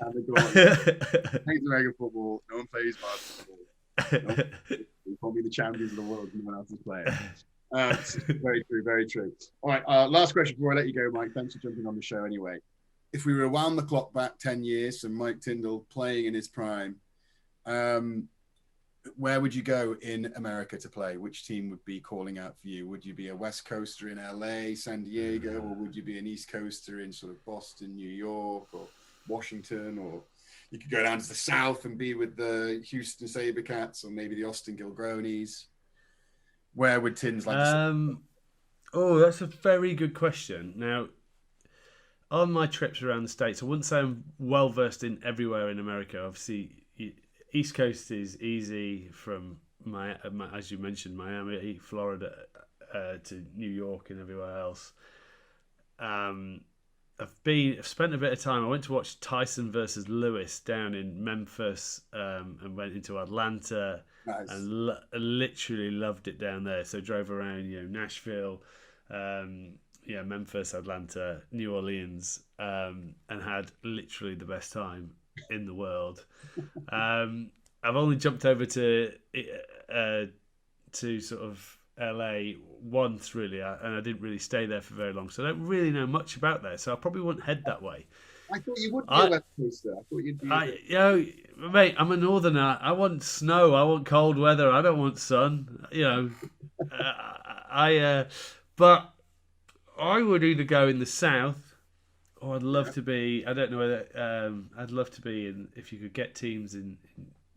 American football. No one plays basketball. We can't be the champions of the world. No one else is playing. Very true, very true. All right, last question before I let you go, Mike. Thanks for jumping on the show anyway. If we rewound the clock back 10 years and Mike Tindall playing in his prime, where would you go in America to play? Which team would be calling out for you? Would you be a West Coaster in LA, San Diego, or would you be an East Coaster in sort of Boston, New York, or Washington? Or you could go down to the South and be with the Houston Sabercats or maybe the Austin Gilgronis. Where would Tins like to Oh, that's a very good question. Now, on my trips around the States, I wouldn't say I'm well versed in everywhere in America. Obviously, East Coast is easy from as you mentioned, Miami, Florida, to New York and everywhere else. I've spent a bit of time. I went to watch Tyson versus Lewis down in Memphis, and went into Atlanta. Nice. And literally loved it down there. So drove around, Nashville, Memphis, Atlanta, New Orleans, and had literally the best time in the world. I've only jumped over to sort of LA once, really, and I didn't really stay there for very long, so I don't really know much about there. So I probably wouldn't head that way. I thought you would be a West Coaster. I thought you'd be. Mate, I'm a northerner. I want snow. I want cold weather. I don't want sun. But I would either go in the south, or I'd love to be. I don't know whether. I'd love to be in. If you could get teams in,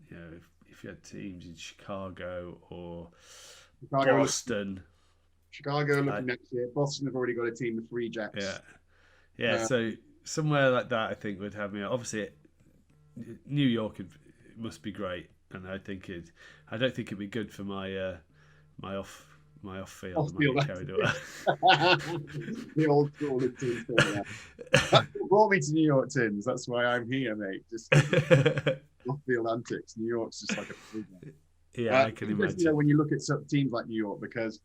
if you had teams in Chicago or Boston. Chicago looking next year. Boston have already got a team, the Free Jacks. Yeah. So somewhere like that, I think, would have me. Obviously, New York must be great, and I don't think it'd be good for my off field. Off-field the old school team. That's what brought me to New York, Tins. That's why I'm here, mate. Just off-field antics. New York's just like a program. Yeah, I can imagine. When you look at some teams like New York, because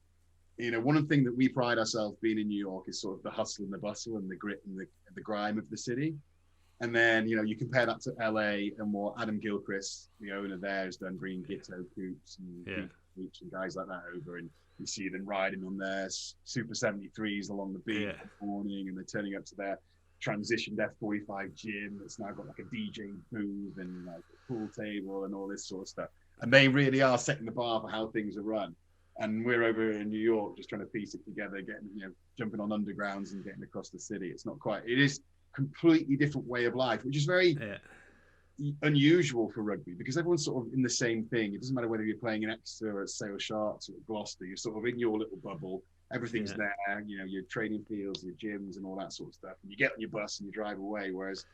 one of the things that we pride ourselves being in New York is sort of the hustle and the bustle and the grit and the grime of the city. And then, you compare that to LA and what Adam Gilchrist, the owner there, has done, bringing Gitto Coops and Beach and guys like that over. And you see them riding on their Super 73s along the beach in the morning, and they're turning up to their transitioned F45 gym that's now got like a DJ booth and like a pool table and all this sort of stuff. And they really are setting the bar for how things are run. And we're over in New York just trying to piece it together, getting, jumping on undergrounds and getting across the city. It's not quite, it is completely different way of life, which is very unusual for rugby because everyone's sort of in the same thing. It doesn't matter whether you're playing in Exeter or at Sale Sharks or at Gloucester, you're sort of in your little bubble. Everything's there, your training fields, your gyms and all that sort of stuff. And you get on your bus and you drive away. Whereas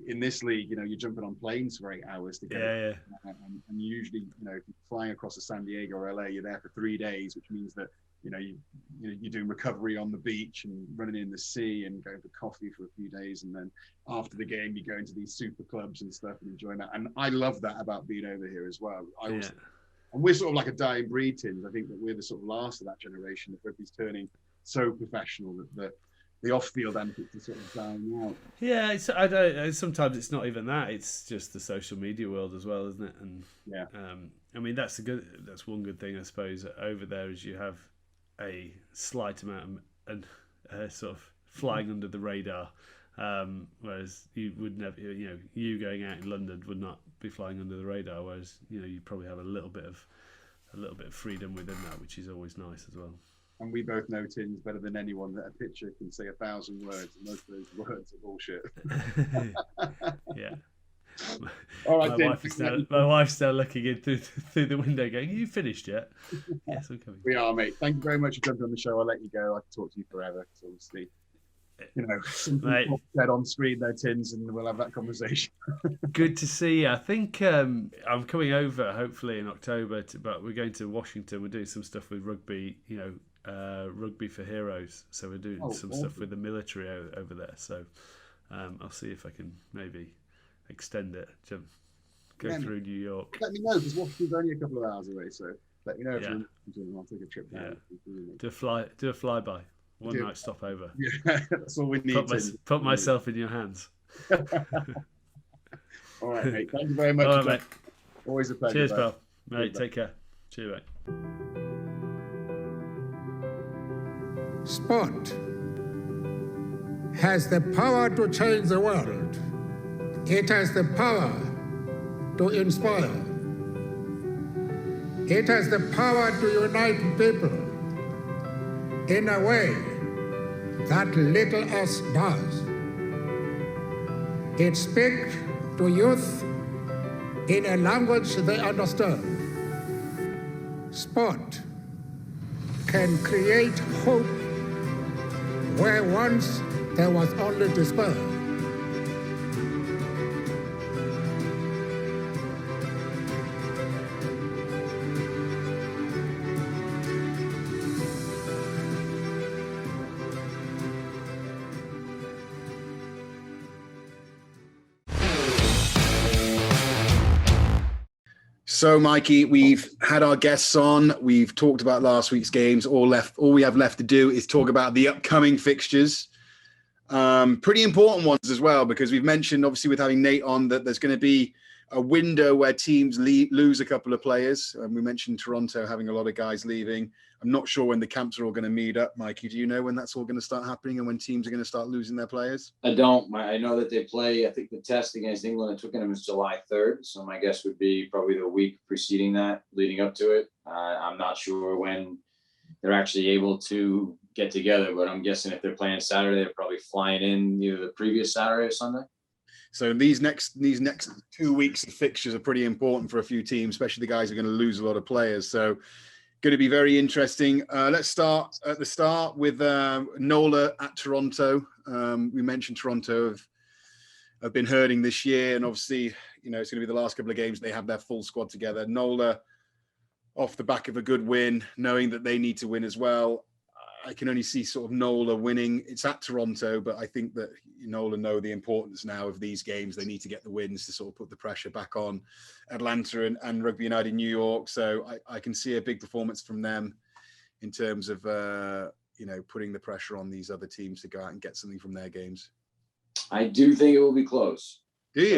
in this league, you're jumping on planes for 8 hours to get it. And usually, if you're flying across to San Diego or LA, you're there for 3 days, which means that, you're doing recovery on the beach and running in the sea and going for coffee for a few days. And then after the game, you go into these super clubs and stuff and enjoying that. And I love that about being over here as well. And we're sort of like a dying breed, Tins. I think that we're the sort of last of that generation that rugby's turning so professional that the off-field antics are sort of dying out. Yeah, sometimes it's not even that. It's just the social media world as well, isn't it? And I mean that's one good thing I suppose over there is you have a slight amount of sort of flying under the radar, whereas you would never, you going out in London would not be flying under the radar. Whereas you probably have a little bit of freedom within that, which is always nice as well. And we both know, Tins, better than anyone that a picture can say 1,000 words, and most of those words are bullshit. Yeah. All right, my wife's now looking in through the window going, "Are you finished yet?" Yes, I'm coming. We are, mate. Thank you very much for jumping on the show. I'll let you go. I can talk to you forever, because obviously, something said on screen there, Tins, and we'll have that conversation. Good to see you. I think I'm coming over hopefully in October, but we're going to Washington. We're doing some stuff with rugby, Rugby for Heroes. So we're doing some stuff with the military over there. So I'll see if I can maybe extend it to go through New York. Let me know, because Washington's only a couple of hours away. So let me know if you're I'll take a trip down. Do a flyby. One night stopover. Yeah, that's all we need. Put myself in your hands. All right, mate. Thank you very much. All right, mate. Always a pleasure. Cheers, pal. Mate, take care. Cheers, mate. Sport has the power to change the world. It has the power to inspire. It has the power to unite people in a way that little else does. It speaks to youth in a language they understand. Sport can create hope where once there was only despair. So, Mikey, we've had our guests on. We've talked about last week's games. All we have left to do is talk about the upcoming fixtures. Pretty important ones as well, because we've mentioned, obviously, with having Nate on, that there's going to be a window where teams lose a couple of players. We mentioned Toronto having a lot of guys leaving. I'm not sure when the camps are all going to meet up. Mikey, do you know when that's all going to start happening and when teams are going to start losing their players? I don't. I know that they play, I think the test against England at Twickenham is July 3rd. So my guess would be probably the week preceding that, leading up to it. I'm not sure when they're actually able to get together, but I'm guessing if they're playing Saturday, they're probably flying in either the previous Saturday or Sunday. So these next 2 weeks of fixtures are pretty important for a few teams, especially the guys who are going to lose a lot of players. So going to be very interesting. Let's start at the start with NOLA at Toronto. We mentioned Toronto have been hurting this year, and obviously, it's going to be the last couple of games they have their full squad together. NOLA off the back of a good win, knowing that they need to win as well. I can only see sort of NOLA winning. It's at Toronto, but I think that NOLA know the importance now of these games. They need to get the wins to sort of put the pressure back on Atlanta and Rugby United New York. So I can see a big performance from them in terms of, putting the pressure on these other teams to go out and get something from their games. I do think it will be close. Do you?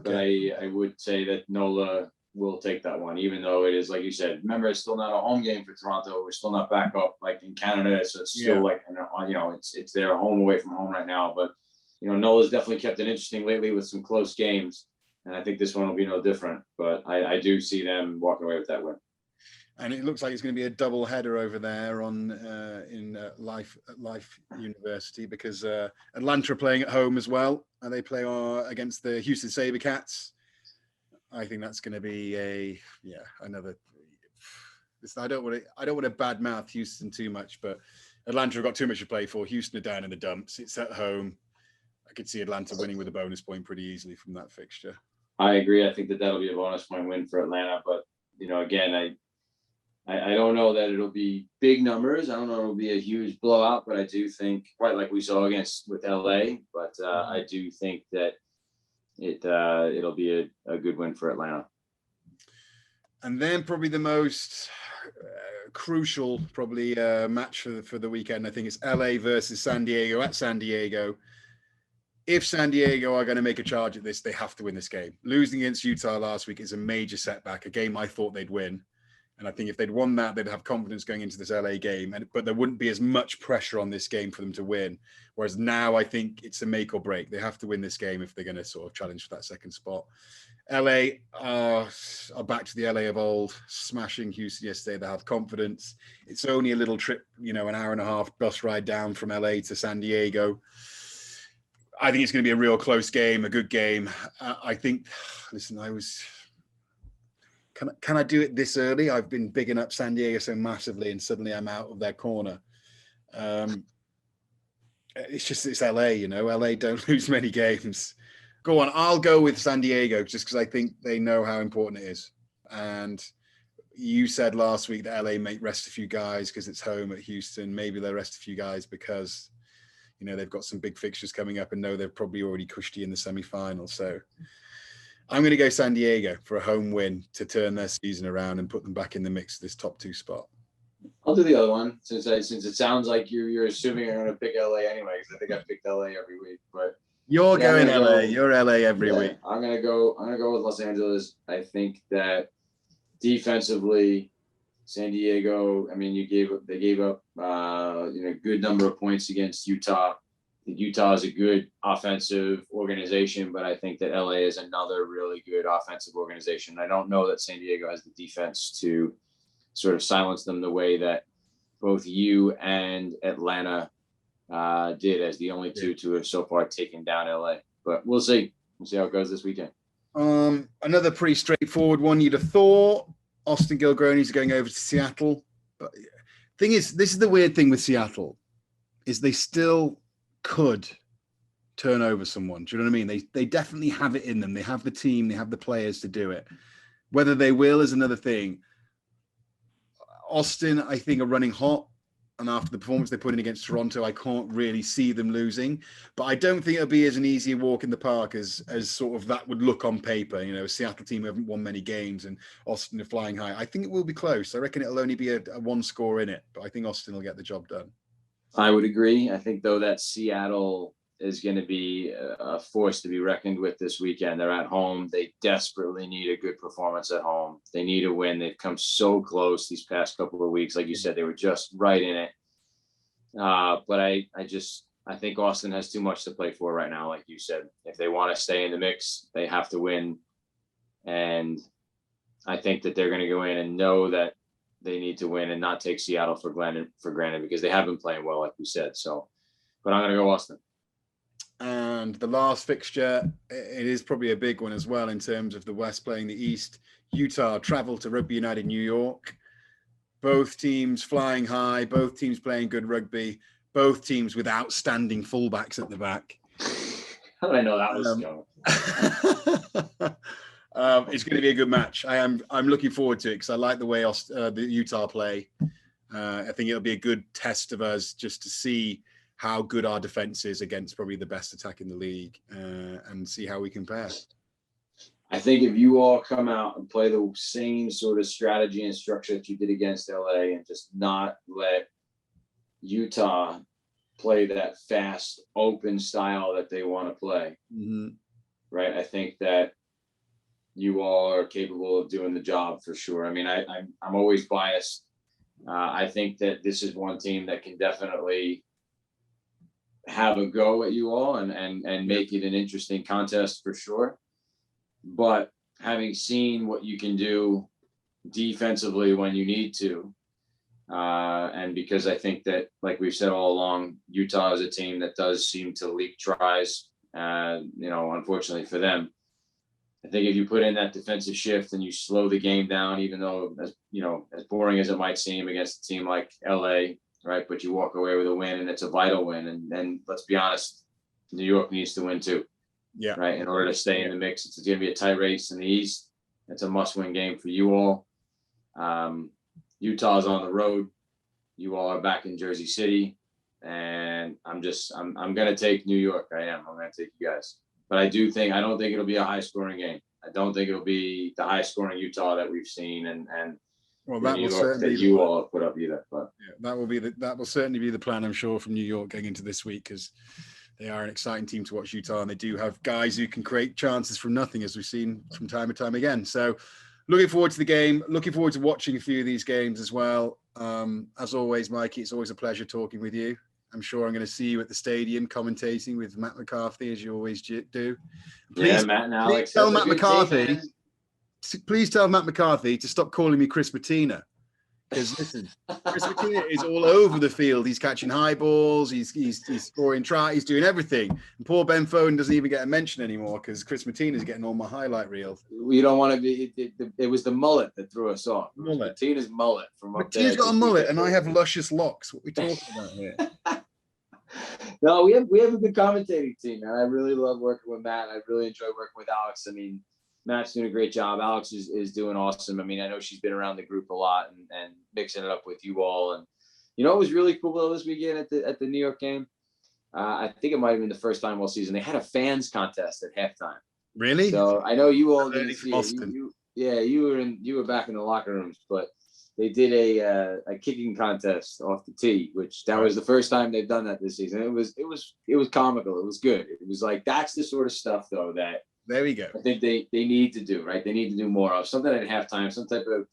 But I would say that NOLA will take that one, even though it is, like you said, remember, it's still not a home game for Toronto. We're still not back up like in Canada. So it's still it's their home away from home right now. But NOLA's definitely kept it interesting lately with some close games, and I think this one will be no different. But I do see them walking away with that win. And it looks like it's going to be a double header over there in Life University, because Atlanta are playing at home as well, and they play against the Houston SaberCats. I think that's going to be another. I don't want to badmouth Houston too much, but Atlanta have got too much to play for. Houston are down in the dumps. It's at home. I could see Atlanta winning with a bonus point pretty easily from that fixture. I agree. I think that'll be a bonus point win for Atlanta, but again, I don't know that it'll be big numbers. I don't know it'll be a huge blowout, but I do think, quite like we saw with LA, but I do think that it'll be a good win for Atlanta. And then probably the most crucial match for the weekend, I think, is LA versus San Diego at San Diego. If San Diego are going to make a charge at this, they have to win this game. Losing against Utah last week is a major setback, a game I thought they'd win. And I think if they'd won that, they'd have confidence going into this LA game. But there wouldn't be as much pressure on this game for them to win. Whereas now I think it's a make or break. They have to win this game if they're going to sort of challenge for that second spot. LA are back to the LA of old, smashing Houston yesterday. They have confidence. It's only a little trip, an hour and a half bus ride down from LA to San Diego. I think it's going to be a real close game, a good game. I think, listen, Can I do it this early? I've been bigging up San Diego so massively, and suddenly I'm out of their corner. It's LA, LA don't lose many games. Go on, I'll go with San Diego just because I think they know how important it is. And you said last week that LA may rest a few guys because it's home at Houston. Maybe they'll rest a few guys because, they've got some big fixtures coming up and know they're probably already cushy in the semi-final. So I'm going to go San Diego for a home win to turn their season around and put them back in the mix of this top 2 spot. I'll do the other one since it sounds like you're assuming I'm going to pick LA anyway, because I think I picked LA every week. But you're going LA. You're LA every week. I'm going to go with Los Angeles. I think that defensively, San Diego. I mean, they gave up good number of points against Utah. Utah is a good offensive organization, but I think that LA is another really good offensive organization. I don't know that San Diego has the defense to sort of silence them the way that both you and Atlanta did, as the only two to have so far taken down LA. But we'll see. We'll see how it goes this weekend. Another pretty straightforward one, you'd have thought. Austin Gilgronis are going over to Seattle. But thing is, this is the weird thing with Seattle, is they still could turn over someone. Do you know what I mean? They definitely have it in them. They have the team, they have the players to do it. Whether they will is another thing. Austin, I think, are running hot. And after the performance they put in against Toronto, I can't really see them losing. But I don't think it'll be as an easy walk in the park as sort of that would look on paper. A Seattle team who haven't won many games and Austin are flying high. I think it will be close. I reckon it'll only be a one score in it. But I think Austin will get the job done. I would agree. I think, though, that Seattle is going to be a force to be reckoned with this weekend. They're at home. They desperately need a good performance at home. They need a win. They've come so close these past couple of weeks. Like you said, they were just right in it. But I think Austin has too much to play for right now. Like you said, if they want to stay in the mix, they have to win. And I think that they're going to go in and know that they need to win and not take Seattle for granted because they have been playing well, like we said. So, but I'm going to go Austin. And the last fixture, it is probably a big one as well in terms of the West playing the East. Utah travel to Rugby United New York. Both teams flying high, both teams playing good rugby, both teams with outstanding fullbacks at the back. How did I know that was going? It's going to be a good match. I'm looking forward to it because I like the way the Utah play. I think it'll be a good test of us just to see how good our defense is against probably the best attack in the league and see how we compare. I think if you all come out and play the same sort of strategy and structure that you did against LA and just not let Utah play that fast, open style that they want to play, right? I think that you all are capable of doing the job for sure. I mean, I'm always biased. I think that this is one team that can definitely have a go at you all and make it an interesting contest for sure. But having seen what you can do defensively when you need to, and because I think that, like we've said all along, Utah is a team that does seem to leak tries, unfortunately for them. I think if you put in that defensive shift and you slow the game down, even though, as boring as it might seem against a team like LA, right? But you walk away with a win, and it's a vital win. And let's be honest, New York needs to win too. Yeah. Right. In order to stay in the mix, it's going to be a tight race in the East. It's a must-win game for you all. Utah's on the road. You all are back in Jersey City, and I'm going to take New York. I'm going to take you guys. But I don't think it'll be a high-scoring game. I don't think it'll be the high-scoring Utah that we've seen and well, that New will York certainly that you all have put up either. But yeah, that will certainly be the plan, I'm sure, from New York going into this week, because they are an exciting team to watch, Utah, and they do have guys who can create chances from nothing, as we've seen from time and time again. So looking forward to the game, looking forward to watching a few of these games as well. As always, Mikey, it's always a pleasure talking with you. I'm sure I'm going to see you at the stadium commentating with Matt McCarthy, as you always do. Please, Matt and Alex. Please tell Matt McCarthy to stop calling me Chris Mattina. Because listen, Chris Mattina is all over the field. He's catching high balls. He's scoring tries. He's doing everything. And poor Ben Foden doesn't even get a mention anymore because Chris Mattina is getting all my highlight reels. We don't want to be. It was the mullet that threw us off. Mullet. Matina's mullet from up there. Matina's got a mullet, and I have luscious locks. What are we talking about here? No, we have a good commentating team, man. I really love working with Matt. I really enjoy working with Alex. I mean, Matt's doing a great job. Alex is doing awesome. I mean, I know she's been around the group a lot and mixing it up with you all. And it was really cool though this weekend at the New York game. I think it might have been the first time all season they had a fans contest at halftime. Really? So I know you all didn't see Boston. it. You were back in the locker rooms, but they did a kicking contest off the tee, which that was the first time they've done that this season. It was comical. It was good. It was like, that's the sort of stuff though that there we go. I think they need to do, right? They need to do more of something at halftime, some type of,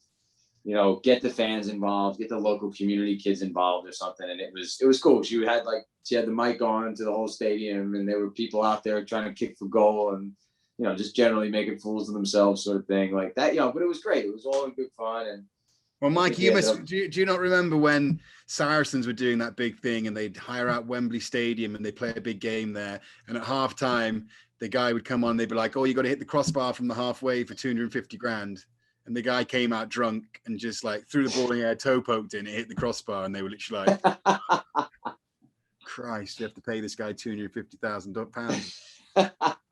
get the fans involved, get the local community kids involved or something. And it was cool. She had the mic on to the whole stadium, and there were people out there trying to kick for goal and, just generally making fools of themselves sort of thing like that, but it was great. It was all in good fun. And well, Mike, do you not remember when Saracens were doing that big thing and they'd hire out Wembley Stadium and they play a big game there, and at halftime the guy would come on, they'd be like, "Oh, you got to hit the crossbar from the halfway for 250 grand." And the guy came out drunk and just threw the ball in the air, toe poked in, it hit the crossbar, and they were literally like, Christ, you have to pay this guy £250,000.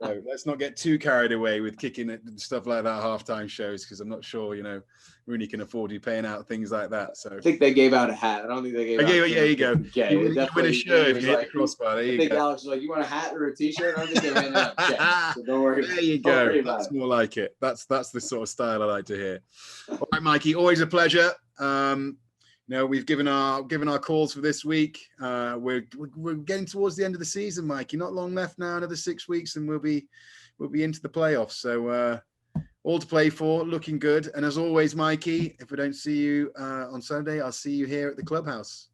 So let's not get too carried away with kicking it and stuff like that at halftime shows, because I'm not sure, Runy can afford to be paying out things like that. So I think they gave out a hat. I don't think they gave out. Yeah, you go. You win a shirt if you hit the crossbar. There you go. I think Alex was like, "You want a hat or a t-shirt?" I don't think they handed out checks. So don't worry. There you go. That's more like it. That's the sort of style I like to hear. All right, Mikey, always a pleasure. We've given our calls for this week. We're getting towards the end of the season, Mikey. Not long left now, another 6 weeks, and we'll be into the playoffs. So all to play for, looking good. And as always, Mikey, if I don't see you on Sunday, I'll see you here at the Clubhouse.